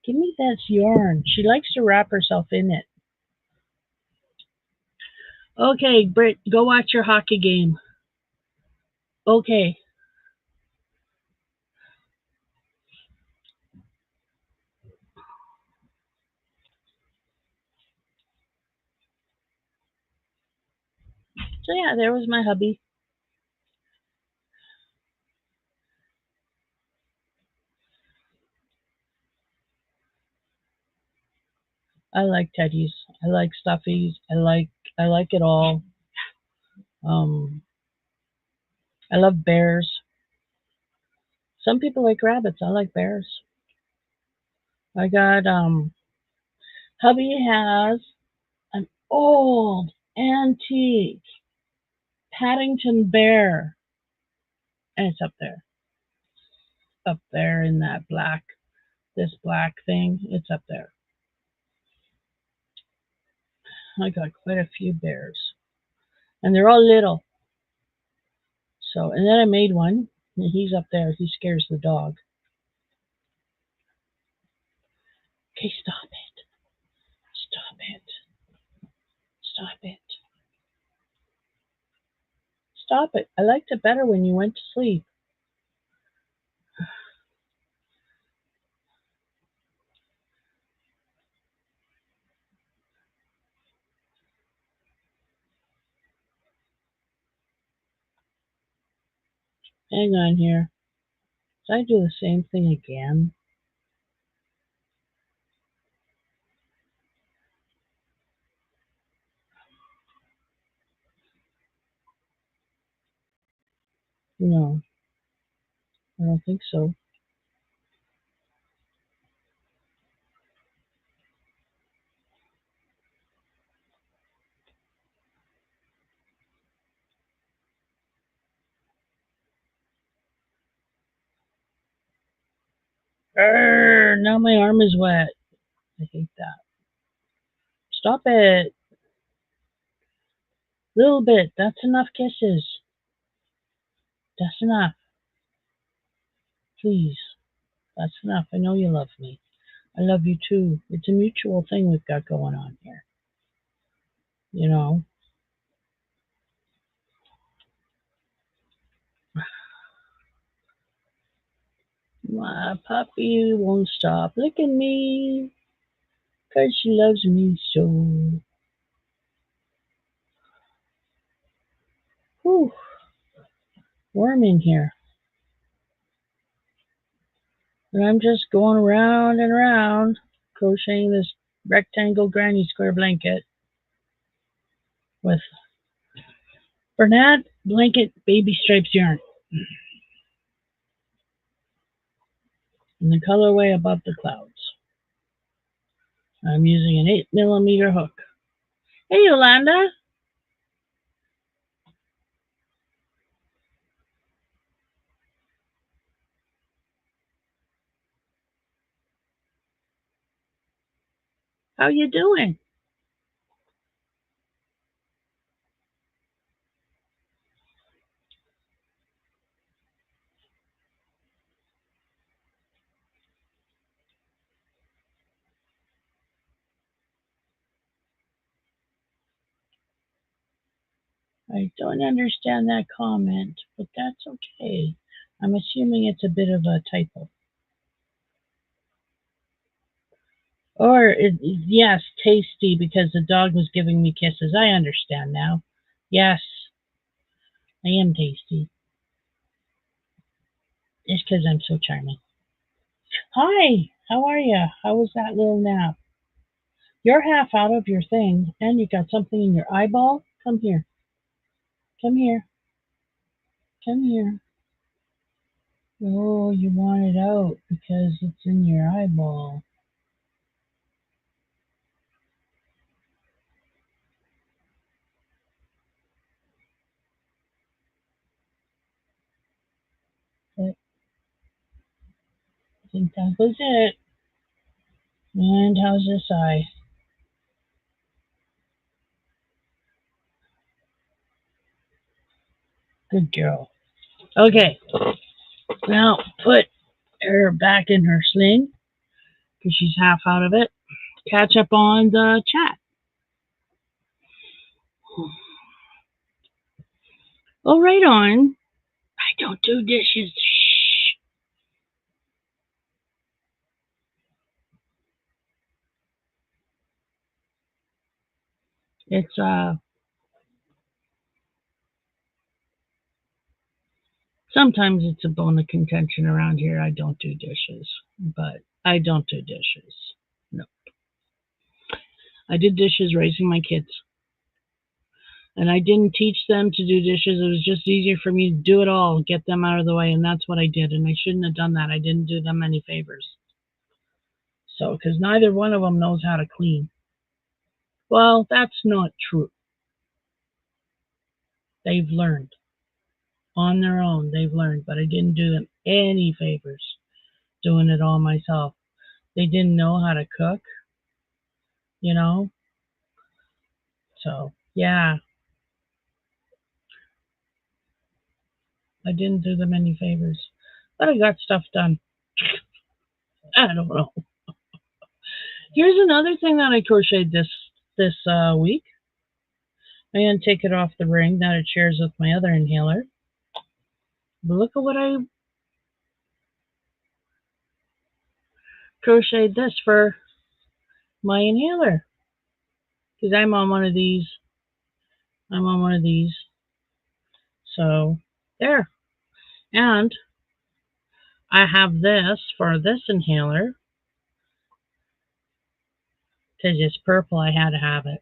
Give me that yarn. She likes to wrap herself in it. Okay, Britt, go watch your hockey game. Okay. So yeah, there was my hubby. I like teddies. I like stuffies. I like it all. Um, I love bears. Some people like rabbits. I like bears. I got hubby has an old antique Paddington bear, and it's up there in that this black thing. It's up there. I got quite a few bears, and they're all little. So, and then I made one, and he's up there. He scares the dog. Okay, stop it. Stop it. Stop it. Stop it. I liked it better when you went to sleep. Hang on here. Did I do the same thing again? No, I don't think so. Arr, now my arm is wet. I hate that. Stop it. Little bit. That's enough kisses. That's enough. Please. That's enough. I know you love me. I love you too. It's a mutual thing we've got going on here. You know? My puppy won't stop licking me 'cause she loves me so. Whew. Warm in here. And I'm just going around and around crocheting this rectangle granny square blanket with Bernat blanket baby stripes yarn in the colorway above the clouds. I'm using an 8mm hook. Hey, Yolanda. How you doing? I don't understand that comment, but that's okay. I'm assuming it's a bit of a typo. Or, yes, tasty because the dog was giving me kisses. I understand now. Yes, I am tasty. It's because I'm so charming. Hi, how are you? How was that little nap? You're half out of your thing, and you got something in your eyeball? Come here. Come here. Come here. Oh, you want it out because it's in your eyeball. But I think that was it. And how's this eye? Good girl. Okay, now put her back in her sling because she's half out of it. Catch up on the chat. Oh, right on. I don't do dishes. Shh. It's sometimes it's a bone of contention around here. I don't do dishes, but I don't do dishes. No, I did dishes raising my kids, and I didn't teach them to do dishes. It was just easier for me to do it all, get them out of the way, and that's what I did. And I shouldn't have done that. I didn't do them any favors. So, because neither one of them knows how to clean. Well, that's not true. They've learned on their own. They've learned, but I didn't do them any favors doing it all myself. They didn't know how to cook, you know. So, yeah, I didn't do them any favors, but I got stuff done. I don't know. Here's another thing that I crocheted this week. I'm gonna take it off the ring that it shares with my other inhaler. But look at what I crocheted this for my inhaler because I'm on one of these. I'm on one of these. So there, and I have this for this inhaler because it's purple. I had to have it.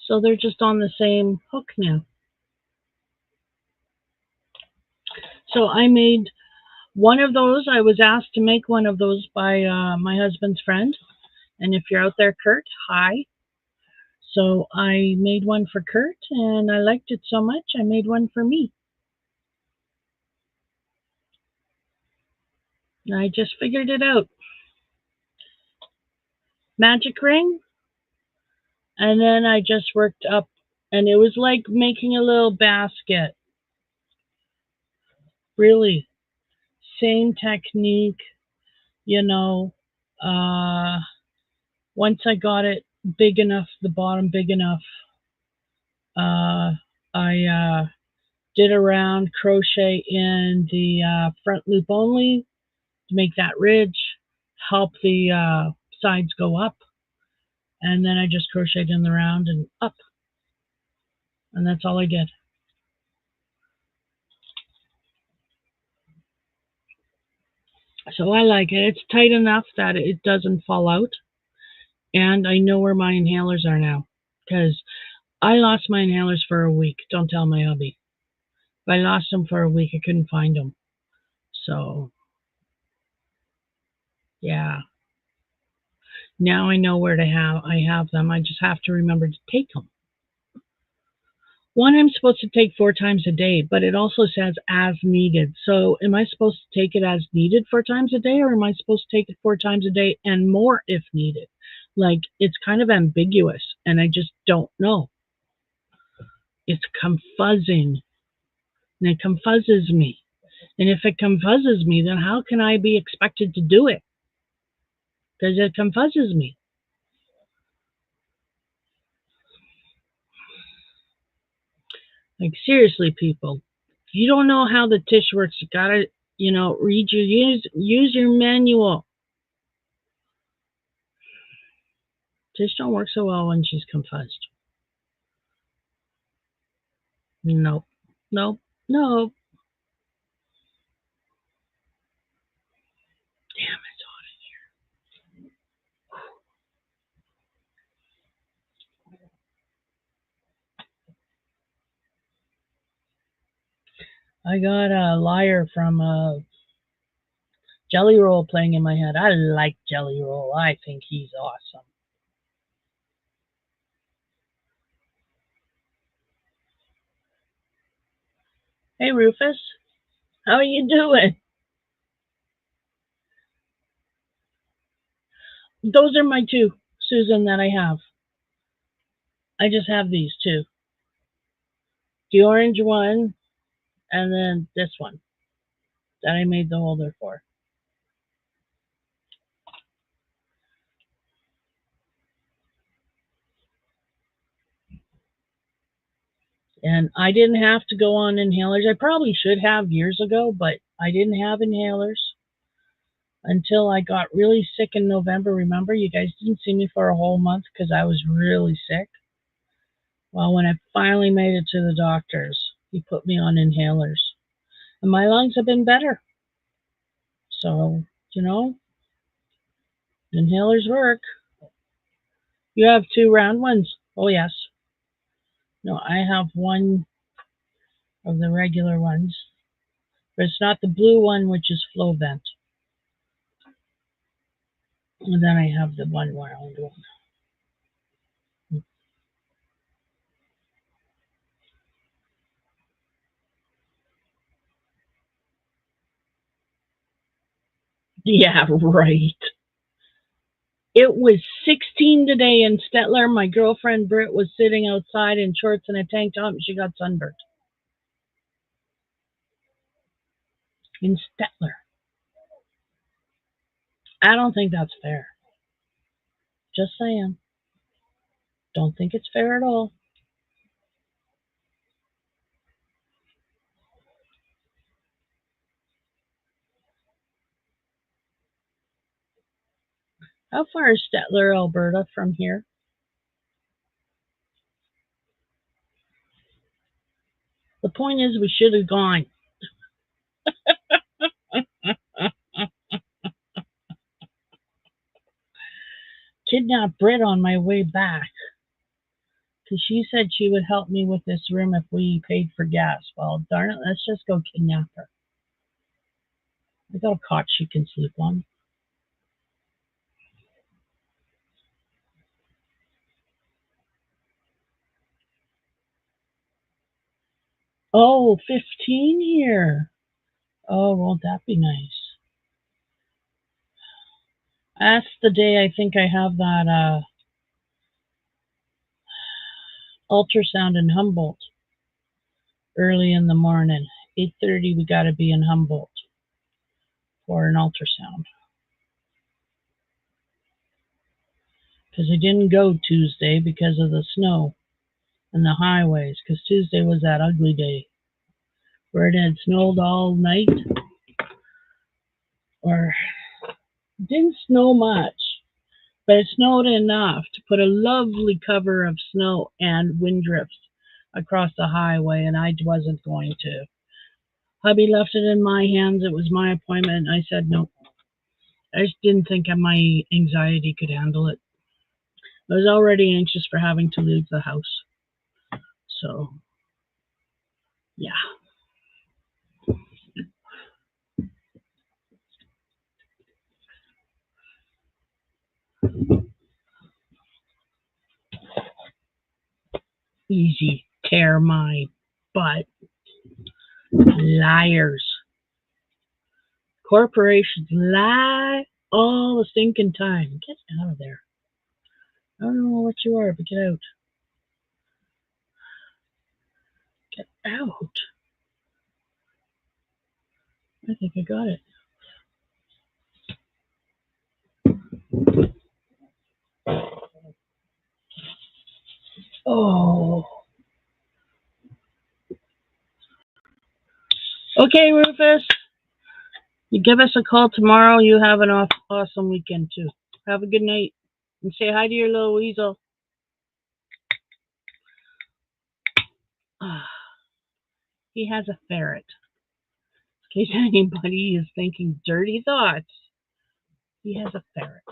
So they're just on the same hook now. So I made one of those. I was asked to make one of those by my husband's friend. And if you're out there, Kurt, hi. So I made one for Kurt, and I liked it so much, I made one for me. And I just figured it out. Magic ring, and then I just worked up, and it was like making a little basket. Really, same technique, you know. Uh, Once I got it big enough, the bottom big enough, I did a round crochet in the front loop only to make that ridge, help the sides go up, and then I just crocheted in the round and up, and that's all I did. So I like it. It's tight enough that it doesn't fall out, and I know where my inhalers are now because I lost my inhalers for a week. Don't tell my hubby. I lost them for a week. I couldn't find them. So yeah, now I know where to have. I have them. I just have to remember to take them. One I'm supposed to take 4 times a day, but it also says as needed. So am I supposed to take it as needed 4 times a day, or am I supposed to take it 4 times a day and more if needed? Like, it's kind of ambiguous, and I just don't know. It's confuzzing, and it confuzzes me. And if it confuzzes me, then how can I be expected to do it? Because it confuzzes me. Like, seriously, people, if you don't know how the Tish works, you gotta, use your manual. Tish don't work so well when she's confused. Nope. Nope. Nope. Damn, it's hot in here. I got a liar from Jelly Roll playing in my head. I like Jelly Roll. I think he's awesome. Hey, Rufus. How are you doing? Those are my two, Susan, that I have. I just have these two. The orange one and then this one that I made the holder for. And I didn't have to go on inhalers. I probably should have years ago, but I didn't have inhalers until I got really sick in November. Remember, you guys didn't see me for a whole month because I was really sick. Well, when I finally made it to the doctors, he put me on inhalers. And my lungs have been better. So, inhalers work. You have two round ones. Oh, yes. No, I have one of the regular ones. But it's not the blue one, which is Flovent. And then I have the one round one. Yeah, right. It was 16 today in Stettler. My girlfriend Britt was sitting outside in shorts and a tank top, and she got sunburned. In Stettler. I don't think that's fair. Just saying. Don't think it's fair at all. How far is Stettler, Alberta from here? The point is, we should have gone. Kidnapped Britt on my way back because she said she would help me with this room if we paid for gas. Well, darn it, let's just go kidnap her. I got a cot she can sleep on. Oh, 15 here. Oh, won't that be nice? That's the day I think I have that ultrasound in Humboldt early in the morning. 8:30 we got to be in Humboldt for an ultrasound. Because I didn't go Tuesday because of the snow and the highways, because Tuesday was that ugly day where it had snowed all night, or it didn't snow much, but it snowed enough to put a lovely cover of snow and wind drifts across the highway, and I wasn't going to. Hubby left it in my hands. It was my appointment. I said no. I just didn't think my anxiety could handle it. I was already anxious for having to leave the house. So, yeah. Easy. Tear my butt. Liars. Corporations lie all the stinking time. Get out of there. I don't know what you are, but get out. Get out. I think I got it. Oh. Okay, Rufus. You give us a call tomorrow. You have an awesome weekend, too. Have a good night. And say hi to your little weasel. He has a ferret. In case anybody is thinking dirty thoughts, he has a ferret.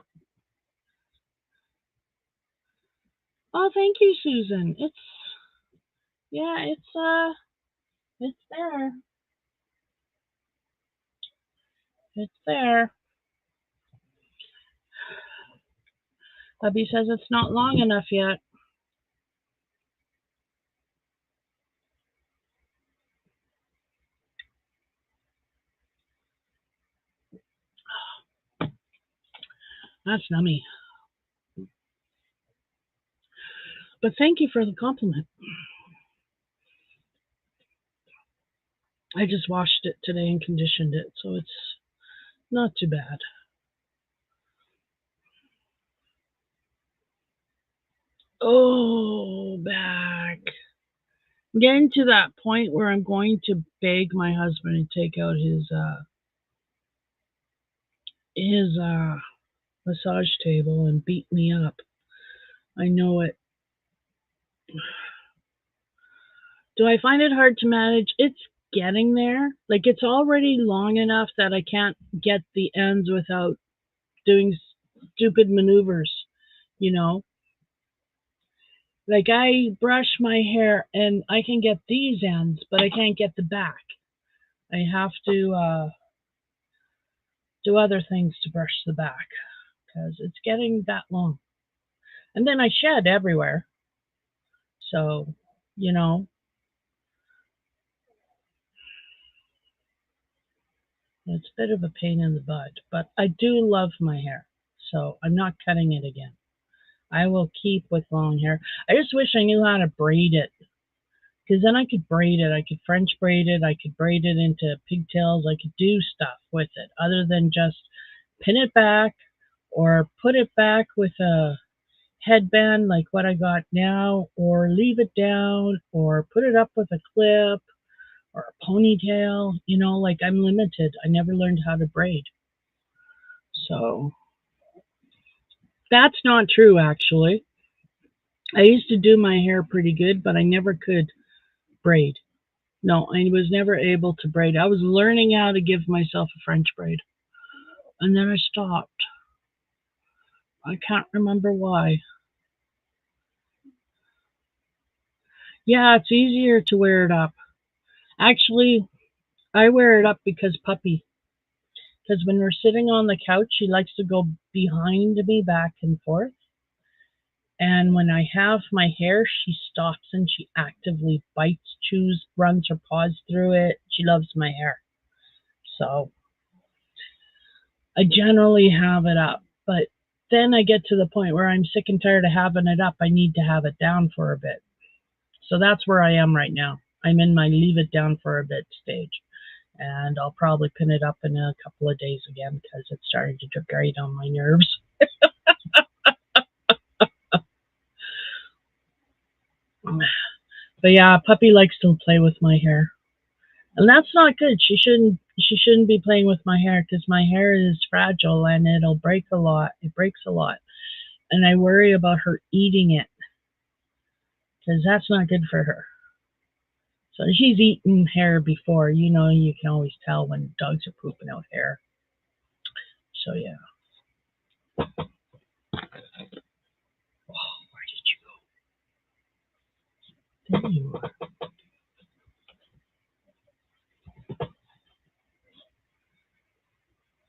Oh, thank you, Susan. It's there. It's there. Hubby says it's not long enough yet. That's nummy. But thank you for the compliment. I just washed it today and conditioned it, so it's not too bad. Oh, back. I'm getting to that point where I'm going to beg my husband to take out his massage table and beat me up. I know it. Do I find it hard to manage? It's getting there. Like, it's already long enough that I can't get the ends without doing stupid maneuvers, you know? Like, I brush my hair and I can get these ends, but I can't get the back. I have to do other things to brush the back because it's getting that long. And then I shed everywhere. So, you know, it's a bit of a pain in the butt, but I do love my hair. So I'm not cutting it again. I will keep with long hair. I just wish I knew how to braid it. Because then I could braid it. I could French braid it. I could braid it into pigtails. I could do stuff with it other than just pin it back or put it back with a headband like what I got now, or leave it down, or put it up with a clip or a ponytail. You know, like I'm limited. I never learned how to braid. So that's not true, actually. I used to do my hair pretty good, but I never could braid. No, I was never able to braid. I was learning how to give myself a French braid, and then I stopped. I can't remember why. Yeah, it's easier to wear it up. Actually, I wear it up because Puppy. Because when we're sitting on the couch, she likes to go behind me back and forth. And when I have my hair, she stops and she actively bites, chews, runs her paws through it. She loves my hair. So I generally have it up. But then I get to the point where I'm sick and tired of having it up. I need to have it down for a bit. So that's where I am right now. I'm in my leave it down for a bit stage. And I'll probably pin it up in a couple of days again because it's starting to grate on my nerves. But yeah, Puppy likes to play with my hair. And that's not good. She shouldn't be playing with my hair because my hair is fragile and it'll break a lot. It breaks a lot. And I worry about her eating it because that's not good for her. So she's eaten hair before. You know, you can always tell when dogs are pooping out hair. So yeah. Oh, where did you go? There you are.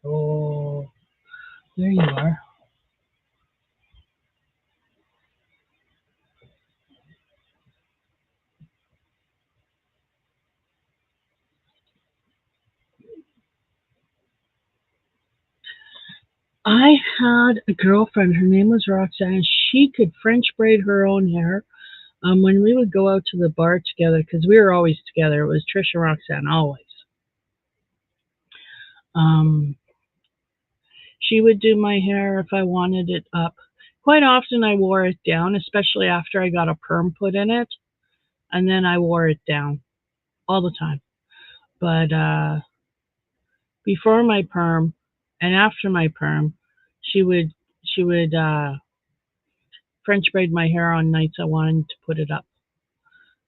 Oh, there you are. I had a girlfriend. Her name was Roxanne. She could French braid her own hair. When we would go out to the bar together, because we were always together, it was Trish and Roxanne always. Um, she would do my hair if I wanted it up. Quite often I wore it down, especially after I got a perm put in it, and then I wore it down all the time. But before my perm and after my perm, she would French braid my hair on nights I wanted to put it up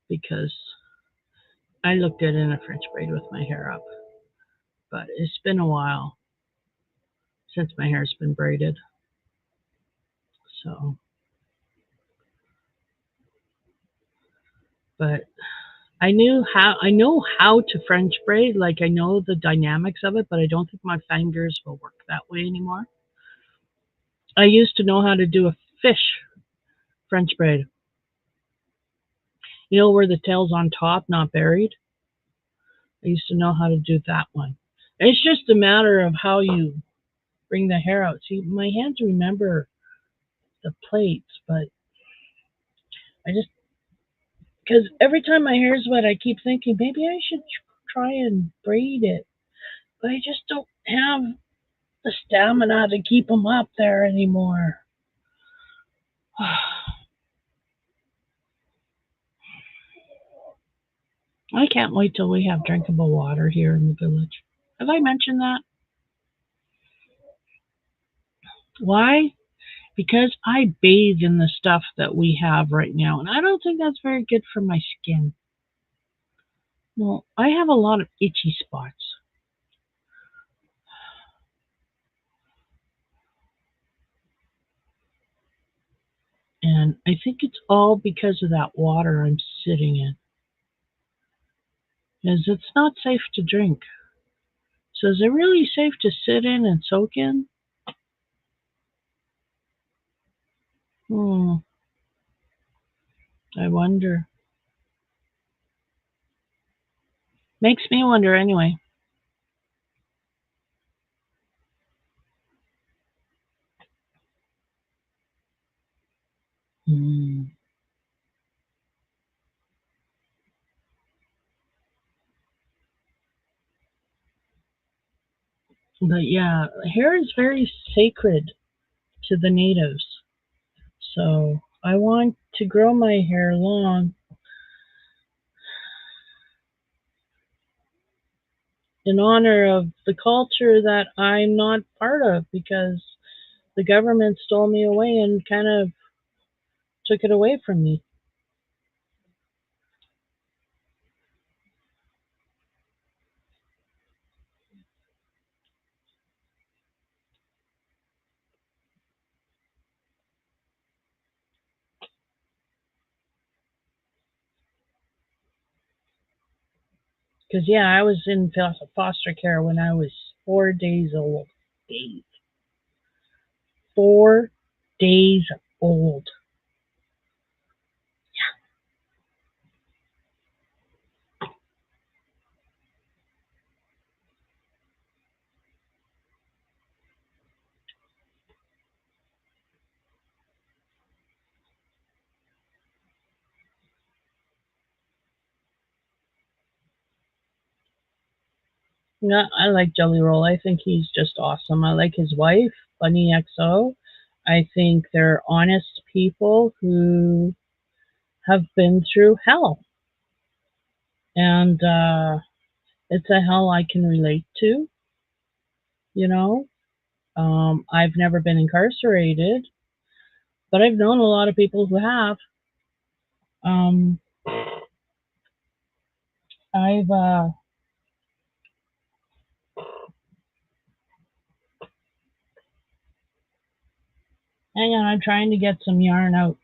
because I look good in a French braid with my hair up. But it's been a while since my hair's been braided. So, but I know how to French braid, like I know the dynamics of it, but I don't think my fingers will work that way anymore. I used to know how to do a fish French braid. You know where the tail's on top, not buried? I used to know how to do that one. It's just a matter of how you bring the hair out. See, my hands remember the plates, but I just, because every time my hair's wet, I keep thinking maybe I should try and braid it, but I just don't have the stamina to keep them up there anymore. I can't wait till we have drinkable water here in the village. Have I mentioned that? Why? Because I bathe in the stuff that we have right now, and I don't think that's very good for my skin. Well, I have a lot of itchy spots. And I think it's all because of that water I'm sitting in. Because it's not safe to drink. So is it really safe to sit in and soak in? Hmm, I wonder. Makes me wonder anyway. Hmm. But yeah, hair is very sacred to the natives. So I want to grow my hair long in honor of the culture that I'm not part of because the government stole me away and kind of took it away from me. Because, yeah, I was in foster care when I was 4 days old. 4 days old. Yeah, I like Jelly Roll. I think he's just awesome. I like his wife, Bunny XO. I think they're honest people who have been through hell. And it's a hell I can relate to, you know. I've never been incarcerated, but I've known a lot of people who have. Um, I've, hang on, I'm trying to get some yarn out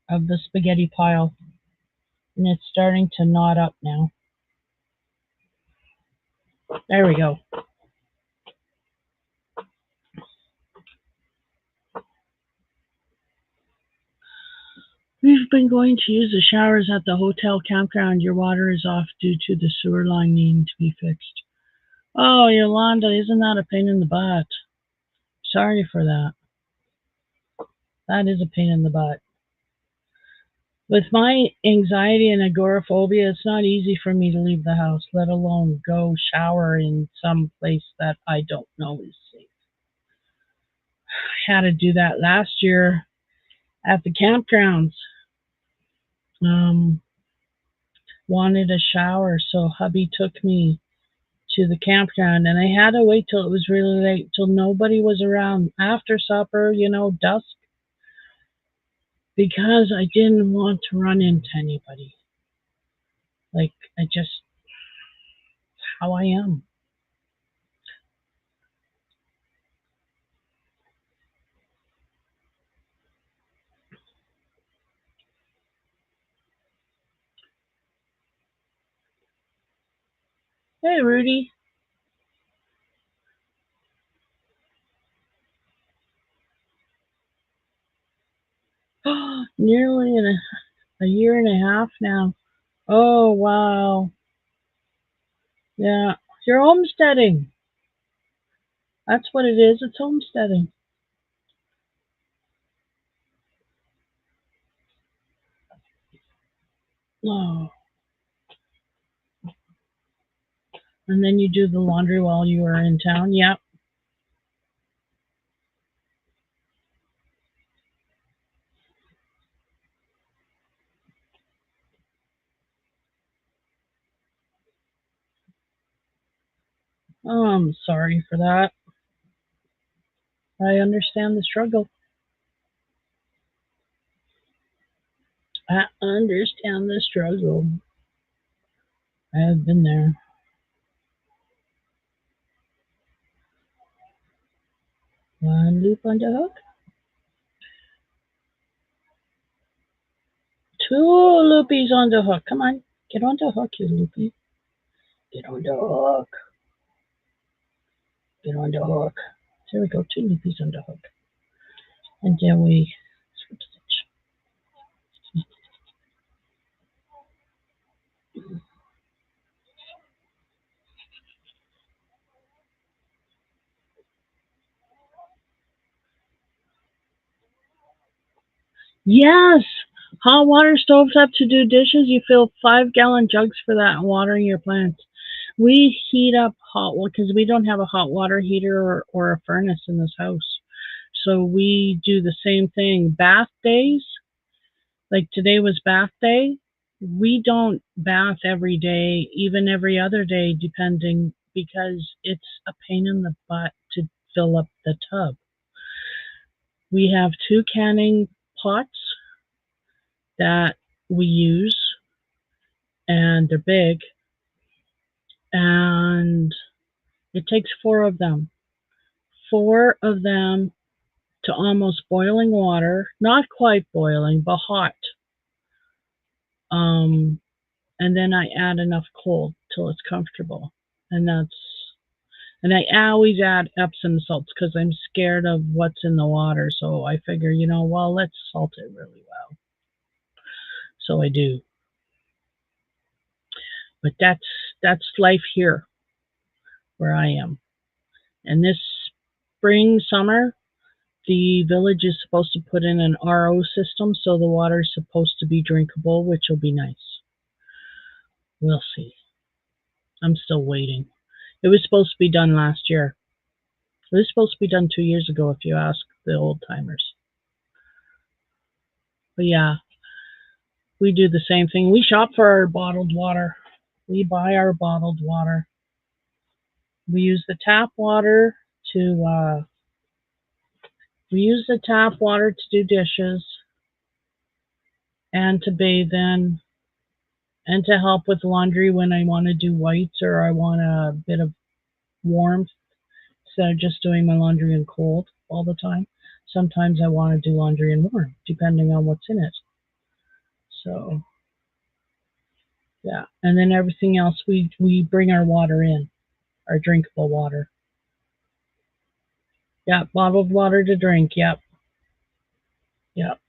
of the spaghetti pile, and it's starting to knot up now. There we go. We've been going to use the showers at the hotel campground. Your water is off due to the sewer line needing to be fixed. Oh, Yolanda, isn't that a pain in the butt? Sorry for that. That is a pain in the butt. With my anxiety and agoraphobia, it's not easy for me to leave the house, let alone go shower in some place that I don't know is safe. I had to do that last year at the campgrounds. Um, Wanted a shower, so hubby took me to the campground, and I had to wait till it was really late, till nobody was around after supper, dusk, because I didn't want to run into anybody. Like, I just, how I am. Hey, Rudy. Nearly a year and a half now. Oh, wow. Yeah. You're homesteading. That's what it is. It's homesteading. Oh. And then you do the laundry while you are in town. Yep. Oh, I'm sorry for that. I understand the struggle. I understand the struggle. I have been there. One loop on the hook. Two loopies on the hook. Come on. Get on the hook, you loopy. Get on the hook. Get on the hook. There we go. Two loopies on the hook. And then we slip stitch. Yes! Hot water stovetop to do dishes. You fill 5-gallon jugs for that and watering your plants. We heat up hot water because we don't have a hot water heater or a furnace in this house. So we do the same thing. Bath days, like today was bath day. We don't bath every day, even every other day, depending, because it's a pain in the butt to fill up the tub. We have 2 canning pots that we use, and they're big, and it takes 4 of them to almost boiling water, not quite boiling, but hot. Um, and then I add enough cold till it's comfortable, and I always add Epsom salts because I'm scared of what's in the water. So I figure, well, let's salt it really well. So I do, but that's life here where I am. And this spring, summer, the village is supposed to put in an RO system, so the water is supposed to be drinkable, which will be nice. We'll see. I'm still waiting. It was supposed to be done last year. It was supposed to be done 2 years ago, if you ask the old timers. But yeah, we do the same thing. We shop for our bottled water. We buy our bottled water. We use the tap water to do dishes and to bathe in and to help with laundry when I want to do whites or I want a bit of warmth instead of just doing my laundry in cold all the time. Sometimes I want to do laundry in warm, depending on what's in it. So yeah, and then everything else we bring our water in, our drinkable water. Yeah, bottled water to drink. Yep, yep.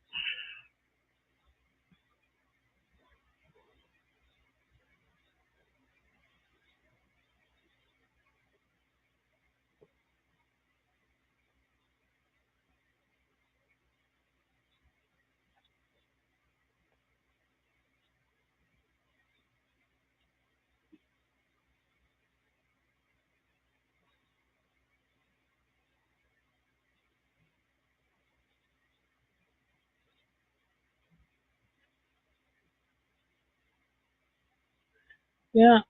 Yeah,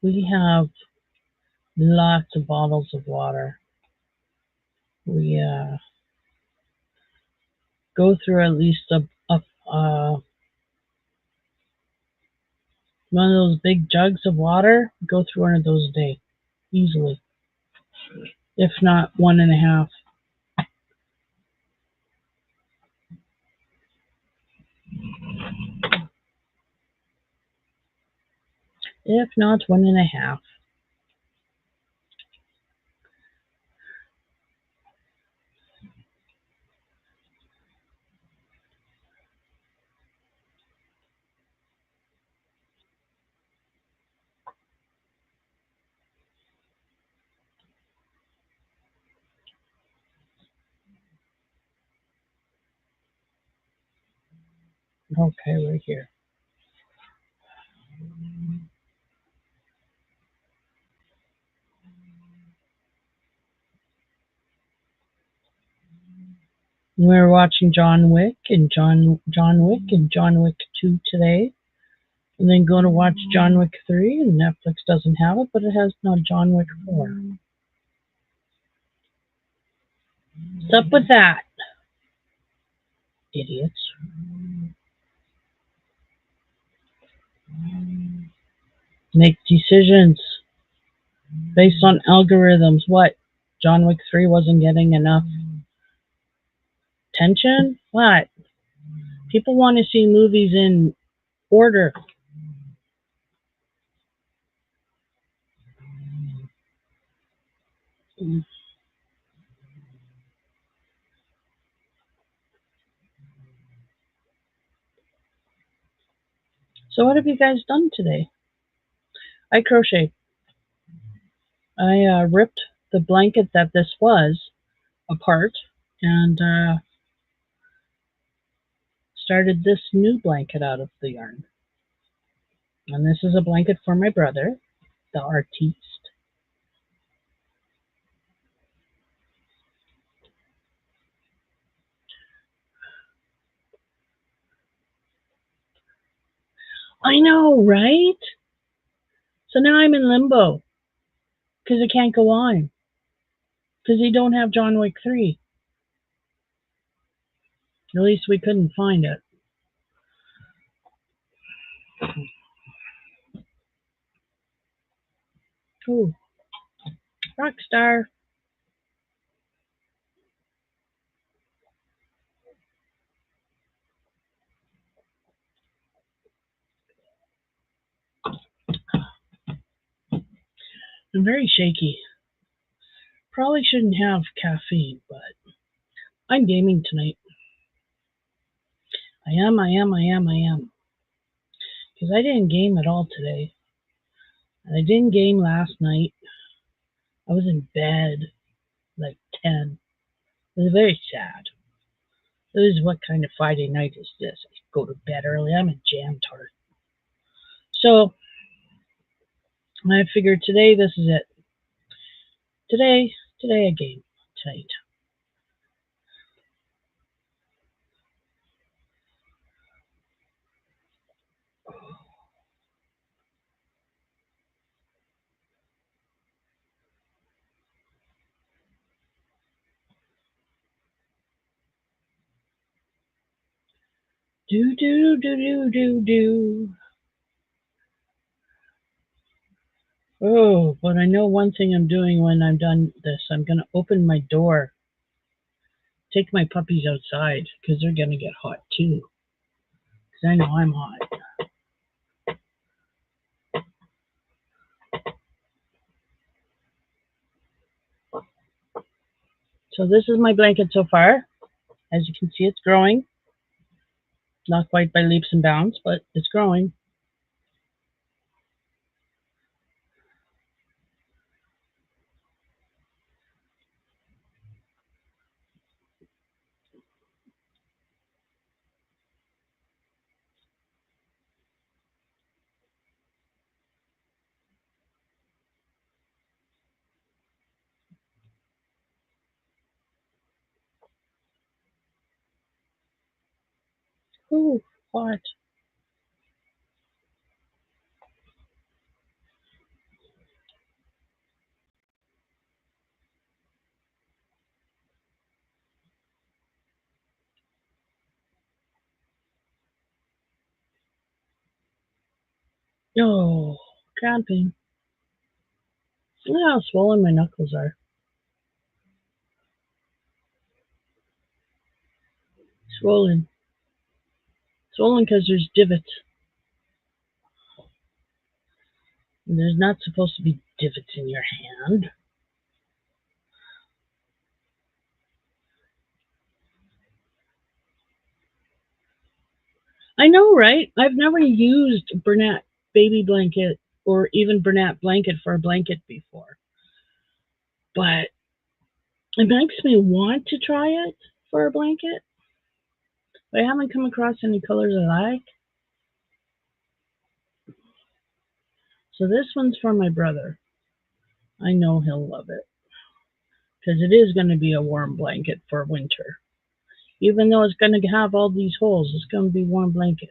we have lots of bottles of water. We go through at least one of those big jugs of water. Go through one of those a day, easily, if not one and a half. if not 1.5. Okay, right here. We're watching John Wick and John Wick and John Wick 2 today. And then go to watch John Wick 3, and Netflix doesn't have it, but it has now John Wick 4. What's up with that? Idiots. Make decisions based on algorithms. What? John Wick 3 wasn't getting enough attention? What? People want to see movies in order. So what have you guys done today? I crocheted. I ripped the blanket that this was apart and started this new blanket out of the yarn. And this is a blanket for my brother, the artiste. I know, right? So now I'm in limbo because it can't go on because they don't have John Wick 3. At least we couldn't find it. Ooh, Rockstar. I'm very shaky. Probably shouldn't have caffeine, but I'm gaming tonight. I am. Because I didn't game at all today. And I didn't game last night. I was in bed like 10. It was very sad. It was, what kind of Friday night is this? I go to bed early. I'm a jam tart. So I figured today this is it. Today I game tonight. Do. Oh, but I know one thing I'm doing when I'm done this. I'm gonna open my door, take my puppies outside because they're gonna get hot too. Because I know I'm hot. So this is my blanket so far. As you can see, it's growing. Not quite by leaps and bounds, but it's growing. Ooh, hot. Oh, cramping. Look how swollen my knuckles are. Swollen. Swollen because there's divots. There's not supposed to be divots in your hand. I know, right? I've never used Bernat baby blanket or even Bernat blanket for a blanket before. But it makes me want to try it for a blanket. But I haven't come across any colors I like. So this one's for my brother. I know he'll love it. Because it is going to be a warm blanket for winter. Even though it's going to have all these holes, it's going to be a warm blanket.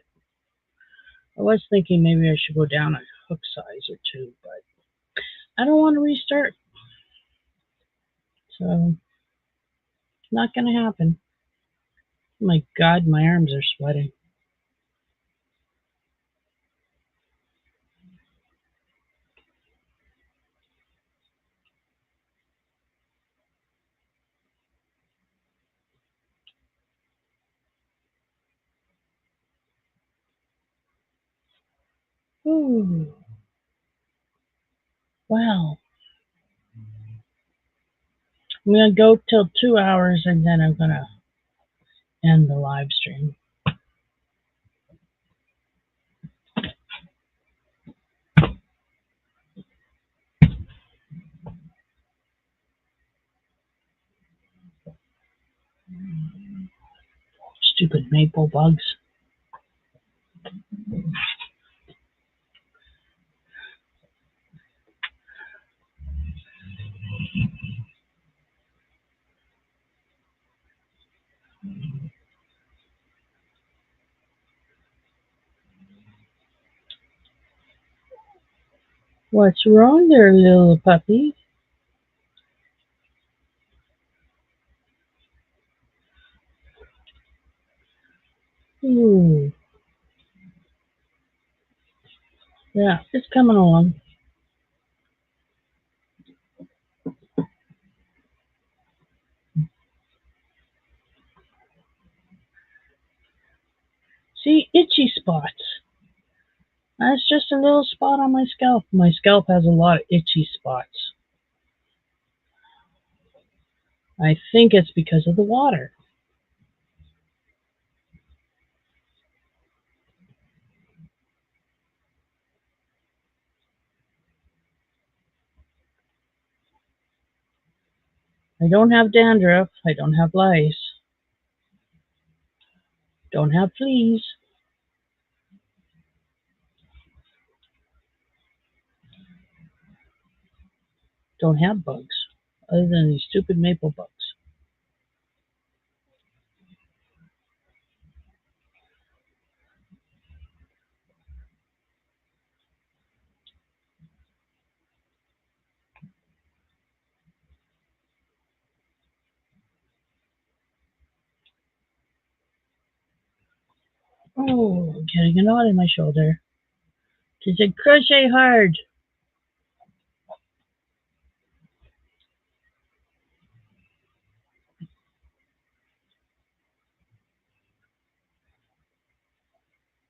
I was thinking maybe I should go down a hook size or two, but I don't want to restart. So, not going to happen. My God, my arms are sweating. Ooh, wow. I'm going to go till 2 hours and then I'm going to end the live stream. Stupid maple bugs. What's wrong there, little puppy? Ooh, yeah, it's coming along. See, itchy spots. That's just a little spot on my scalp. My scalp has a lot of itchy spots. I think it's because of the water. I don't have dandruff. I don't have lice. Don't have fleas. Don't have bugs. Other than these stupid maple bugs. Oh, I'm getting a knot in my shoulder. She said, crochet hard.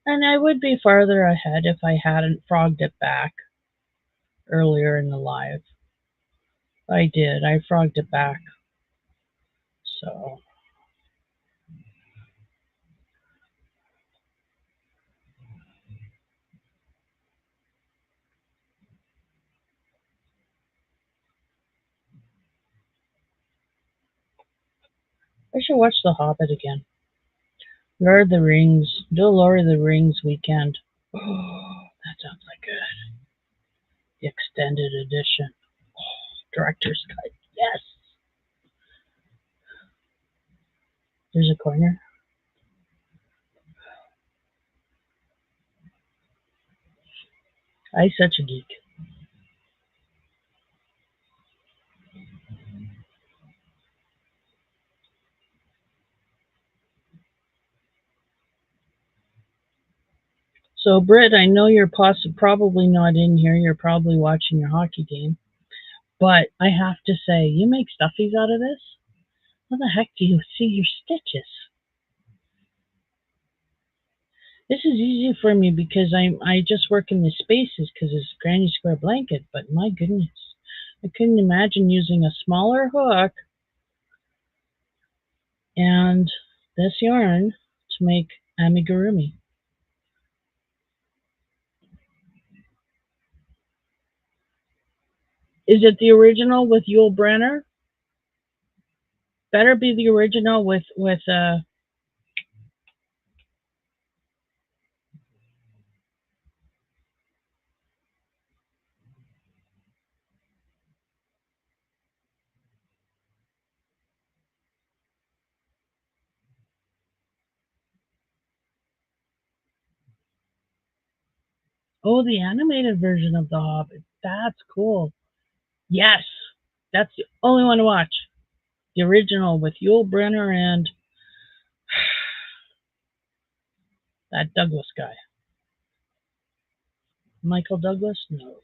And I would be farther ahead if I hadn't frogged it back earlier in the live. I did. I frogged it back. So, I should watch The Hobbit again. Lord of the Rings. Do a Lord of the Rings weekend. Oh, that sounds like good. The extended edition. Oh, director's cut. Yes. There's a corner. I such a geek. So, Britt, I know you're probably not in here. You're probably watching your hockey game. But I have to say, you make stuffies out of this? How the heck do you see your stitches? This is easy for me because I just work in the spaces because it's granny square blanket. But my goodness, I couldn't imagine using a smaller hook and this yarn to make amigurumi. Is it the original with Yul Brenner? Better be the original with oh, the animated version of The Hobbit. That's cool. Yes, that's the only one to watch. The original with Yul Brenner and that Douglas guy. Michael Douglas? No.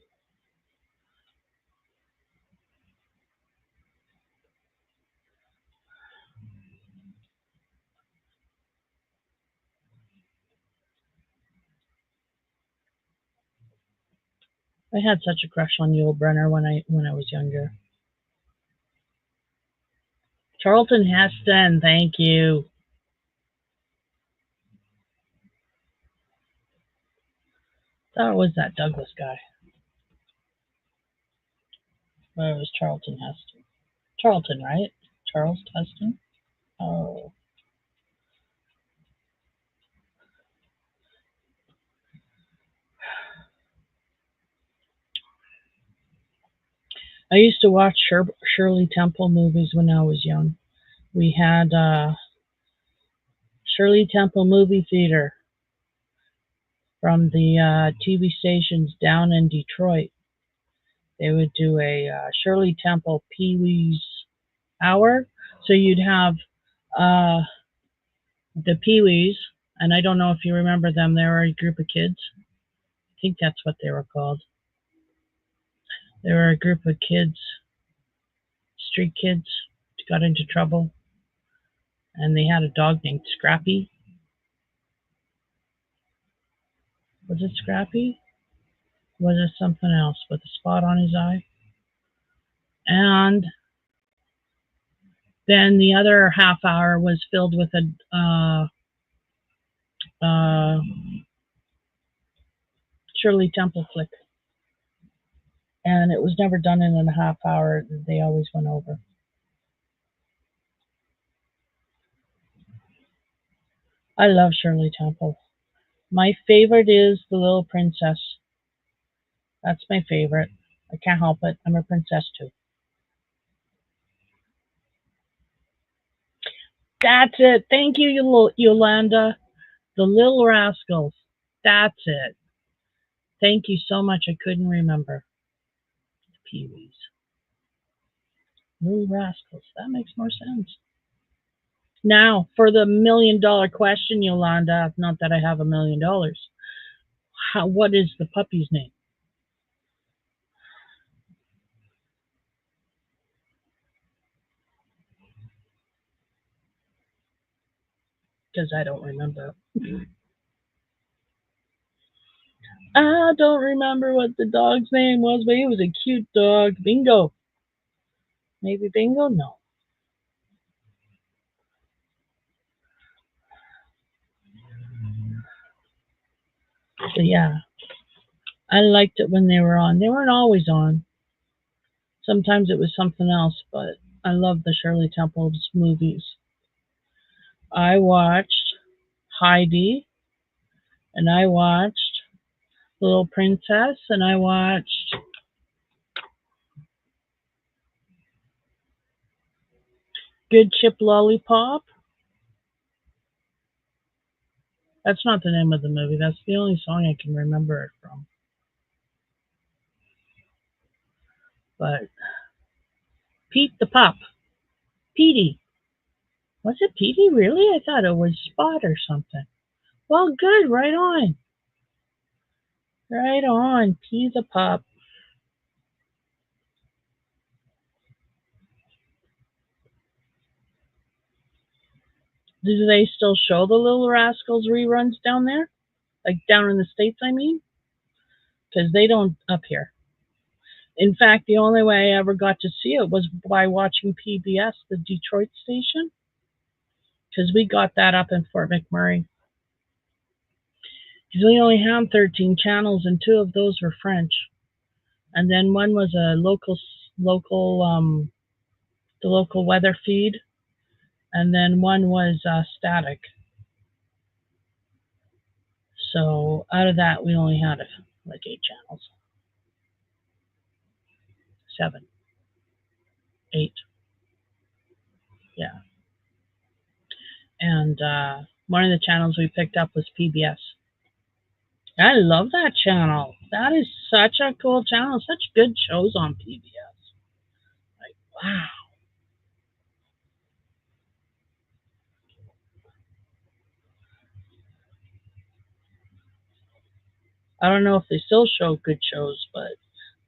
I had such a crush on Yul Brenner when I was younger. Charlton Heston, thank you. Thought it was that Douglas guy. But it was Charlton Heston. Charlton, right? Charles Heston? Oh. I used to watch Shirley Temple movies when I was young. We had Shirley Temple Movie Theater from the TV stations down in Detroit. They would do a Shirley Temple Pee Wee's Hour. So you'd have uh, the Pee Wees, and I don't know if you remember them. They were a group of kids. I think that's what they were called. They were a group of kids, street kids, got into trouble, and they had a dog named Scrappy. Was it Scrappy? Was it something else with a spot on his eye? And then the other half hour was filled with a uh, Shirley Temple flick. And it was never done in a half hour. They always went over. I love Shirley Temple. My favorite is The Little Princess. That's my favorite. I can't help it. I'm a princess too. That's it. Thank you, Yolanda. The Little Rascals. That's it. Thank you so much. I couldn't remember. Pee Wees. Little Rascals. That makes more sense. Now, for the $1,000,000 question, Yolanda, not that I have $1,000,000. What is the puppy's name? Because I don't remember. I don't remember what the dog's name was, but he was a cute dog. Bingo. Maybe Bingo? No. So yeah, I liked it when they were on. They weren't always on. Sometimes it was something else, but I love the Shirley Temple's movies. I watched Heidi, and I watched Little Princess, and I watched Good Ship Lollipop. That's not the name of the movie. That's the only song I can remember it from. But Pete the Pup. Petey. Was it Petey, really? I thought it was Spot or something. Well, good. Right on. Right on. Pete the Pup. Do they still show the Little Rascals reruns down there? Like down in the States, I mean, because they don't up here. In fact, the only way I ever got to see it was by watching PBS, the Detroit station, because we got that up in Fort McMurray. Because we only had 13 channels, and two of those were French, and then one was a the local weather feed, and then one was static. So out of that, we only had like 8 channels, 7, 8, yeah. And one of the channels we picked up was PBS. I love that channel. That is such a cool channel. Such good shows on PBS. Like, wow. I don't know if they still show good shows, but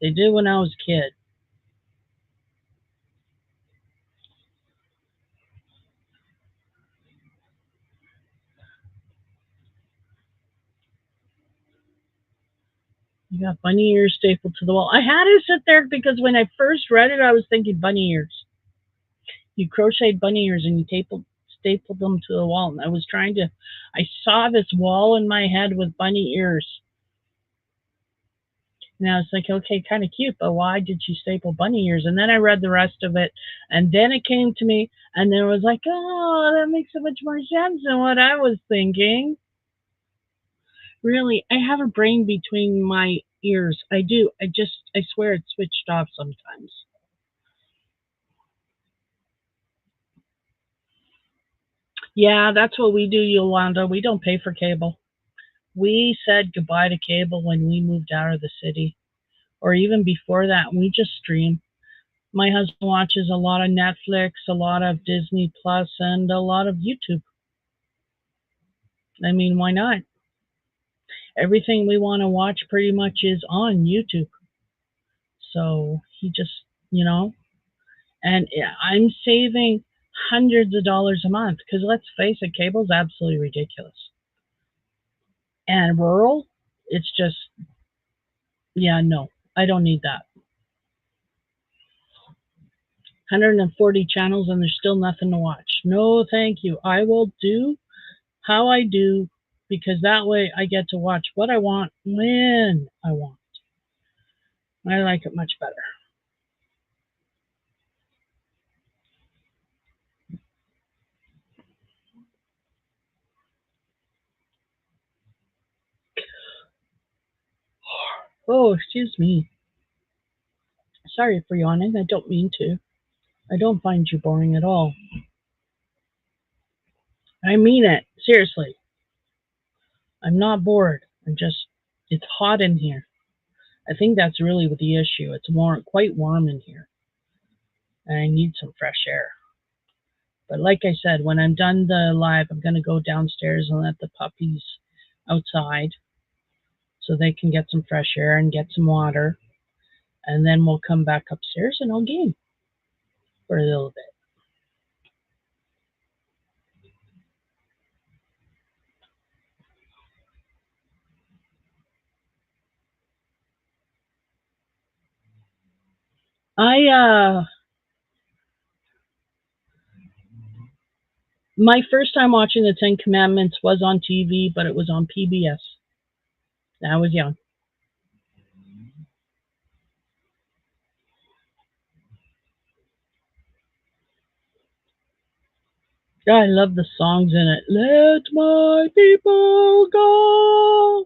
they did when I was a kid. You got bunny ears stapled to the wall. I had to sit there because when I first read it, I was thinking bunny ears. You crocheted bunny ears and you stapled them to the wall. And I saw this wall in my head with bunny ears. And I was like, okay, kind of cute, but why did you staple bunny ears? And then I read the rest of it, and then it came to me, and then I was like, oh, that makes so much more sense than what I was thinking. Really, I have a brain between my ears. I do. I swear it's switched off sometimes. Yeah, that's what we do, Yolanda. We don't pay for cable. We said goodbye to cable when we moved out of the city, or even before that. We just stream. My husband watches a lot of Netflix, a lot of Disney Plus, and a lot of YouTube. I mean, why not? Everything we want to watch pretty much is on YouTube. So he just, you know, and I'm saving hundreds of dollars a month because let's face it, cable's absolutely ridiculous. And rural, it's just, yeah, no, I don't need that. 140 channels and there's still nothing to watch. No, thank you. I will do how I do because that way I get to watch what I want when I want. I like it much better. Oh, excuse me. Sorry for yawning. I don't mean to. I don't find you boring at all. I mean it. Seriously. I'm not bored. It's hot in here. I think that's really what the issue. It's quite warm in here. And I need some fresh air. But like I said, when I'm done the live, I'm going to go downstairs and let the puppies outside so they can get some fresh air and get some water. And then we'll come back upstairs and I'll game for a little bit. My first time watching the Ten Commandments was on TV, but it was on PBS. I was young. I love the songs in it. Let my people go.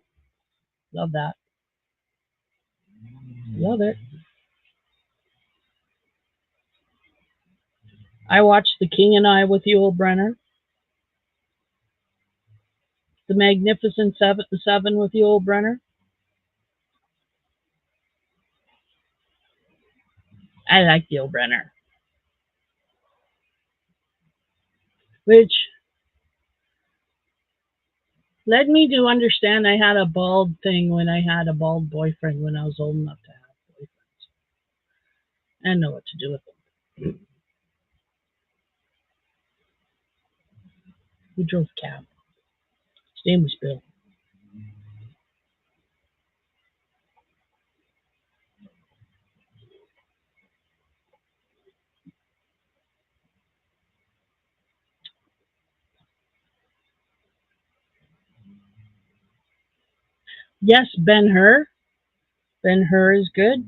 Love that. Love it. I watched The King and I with Yul Brynner. The Magnificent Seven with Yul Brynner. I like Yul Brynner. Which led me to understand I had a bald thing when I had a bald boyfriend when I was old enough to have boyfriends. I know what to do with them. We drove a cab. His name was Bill. Yes, Ben-Hur. Ben-Hur is good.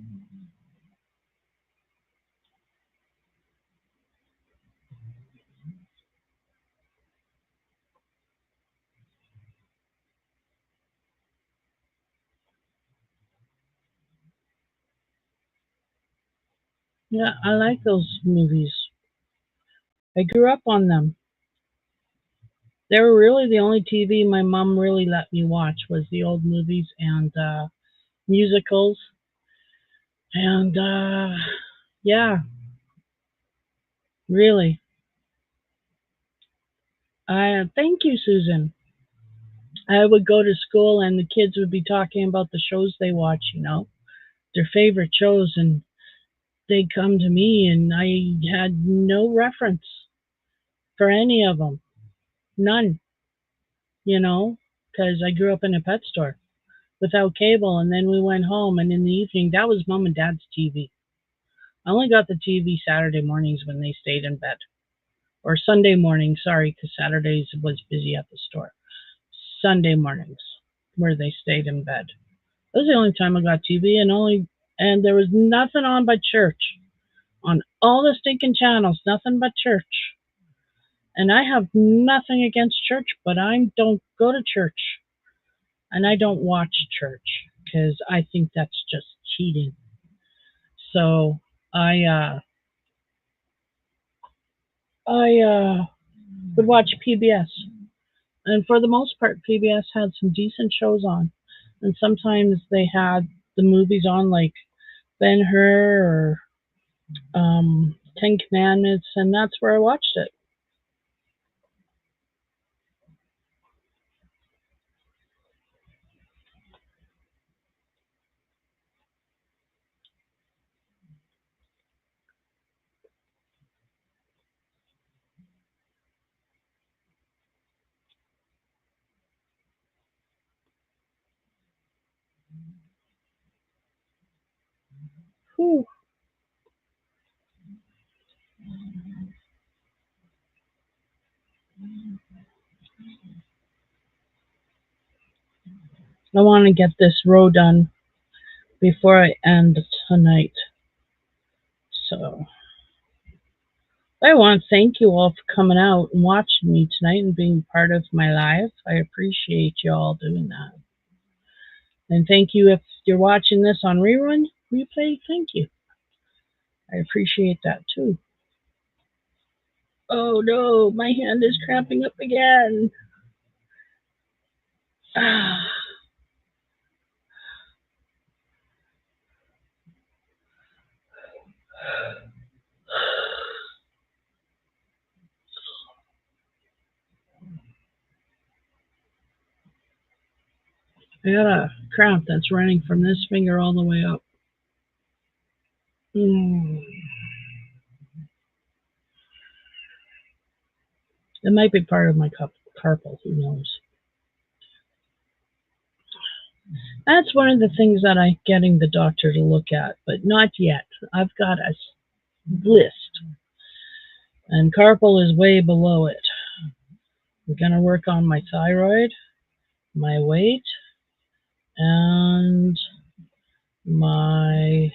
Yeah, I like those movies. I grew up on them. They were really the only TV my mom really let me watch was the old movies and musicals. And yeah, really. I thank you, Susan. I would go to school and the kids would be talking about the shows they watch, their favorite shows, and they'd come to me and I had no reference for any of them. None, you know, because I grew up in a pet store without cable, and then we went home, and in the evening, that was mom and dad's TV. I only got the TV Saturday mornings when they stayed in bed, or Sunday mornings, sorry, because Saturdays was busy at the store. Sunday mornings, where they stayed in bed. That was the only time I got TV, and there was nothing on but church. On all the stinking channels, nothing but church. And I have nothing against church, but I don't go to church and I don't watch church because I think that's just cheating. So I would watch PBS, and for the most part, PBS had some decent shows on, and sometimes they had the movies on like Ben Hur or Ten Commandments, and that's where I watched it. Whew. I want to get this row done before I end tonight. So I want to thank you all for coming out and watching me tonight and being part of my life. I appreciate you all doing that. And thank you if you're watching this on rerun, replay, thank you. I appreciate that too. Oh no, my hand is cramping up again. Ah. I got a cramp that's running from this finger all the way up. Mm. It might be part of my carpal, who knows. That's one of the things that I'm getting the doctor to look at, but not yet. I've got a list, and carpal is way below it. I'm going to work on my thyroid, my weight, and my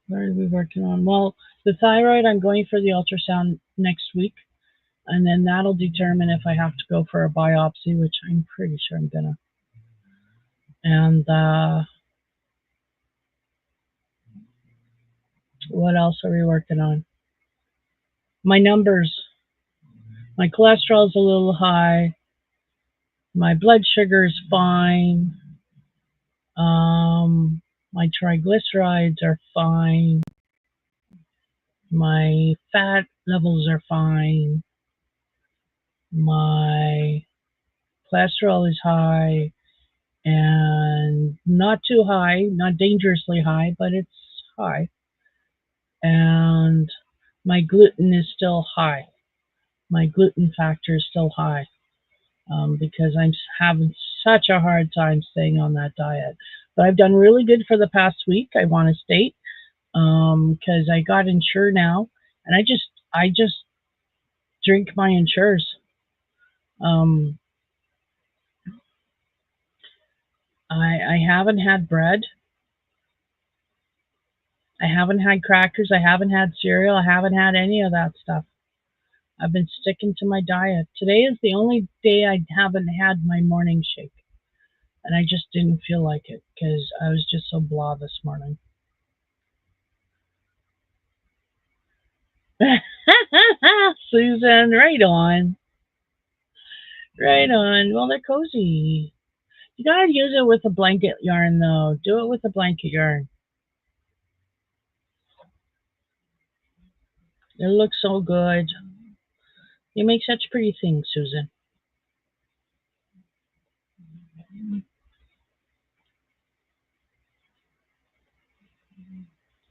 what are we working on? Well, the thyroid, I'm going for the ultrasound next week, and then that'll determine if I have to go for a biopsy, which I'm pretty sure I'm gonna. And what else are we working on? My numbers. My cholesterol's a little high. My blood sugar's fine. My triglycerides are fine. My fat levels are fine. My cholesterol is high and not too high, not dangerously high, but it's high. And my gluten is still high. My gluten factor is still high because I'm having such a hard time staying on that diet. But I've done really good for the past week, I want to state, because I got Ensure now, and I just drink my Ensures. Um, I haven't had bread. I haven't had crackers. I haven't had cereal. I haven't had any of that stuff. I've been sticking to my diet. Today is the only day I haven't had my morning shake. And I just didn't feel like it because I was just so blah this morning. Susan, right on. Right on. Well, they're cozy. You gotta use it with a blanket yarn, though. Do it with a blanket yarn. It looks so good. You make such pretty things, Susan.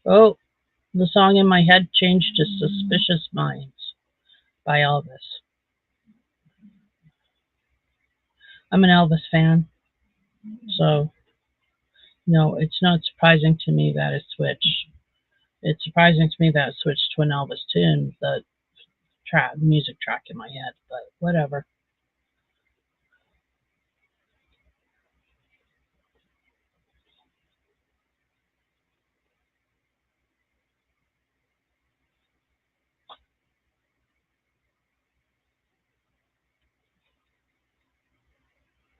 Oh, the song in my head changed to Suspicious Minds by Elvis. I'm an Elvis fan, so no, it's not surprising to me that it switched. It's surprising to me that it switched to an Elvis tune, the music track in my head, but whatever.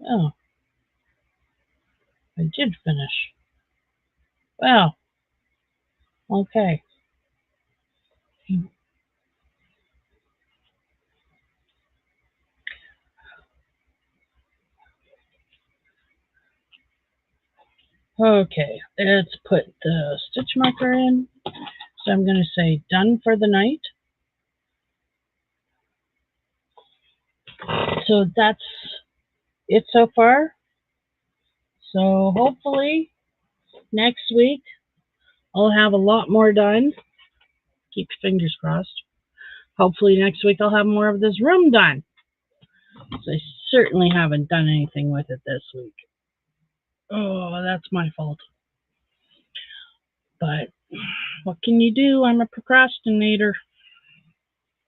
Oh, I did finish. Well, okay. Okay, let's put the stitch marker in. So I'm going to say done for the night. So that's it so far. So hopefully next week I'll have a lot more done. Keep your fingers crossed. Hopefully next week I'll have more of this room done. So I certainly haven't done anything with it this week. Oh, that's my fault. But what can you do? I'm a procrastinator.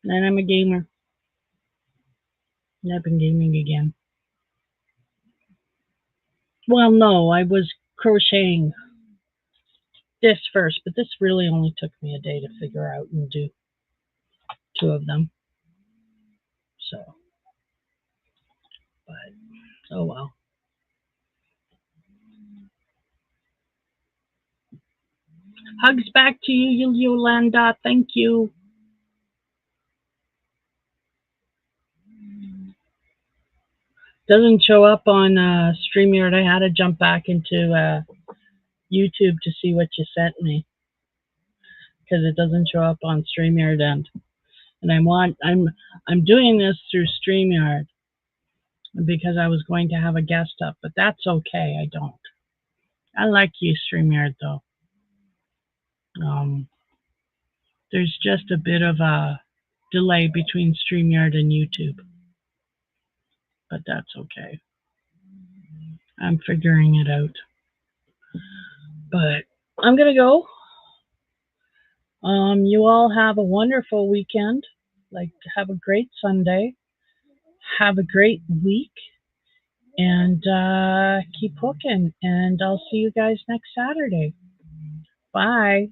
And I'm a gamer. And I've been gaming again. Well, no, I was crocheting this first, but this really only took me a day to figure out and do two of them. So, but oh well. Hugs back to you, Yolanda. Thank you. Doesn't show up on StreamYard. I had to jump back into YouTube to see what you sent me because it doesn't show up on StreamYard and I'm doing this through StreamYard because I was going to have a guest up, but that's okay. I don't. I like you, StreamYard, though. Um, there's just a bit of a delay between StreamYard and YouTube, but that's okay. I'm figuring it out. But I'm gonna go. You all have a wonderful weekend. Like, have a great Sunday. Have a great week, and keep hooking. And I'll see you guys next Saturday. Bye.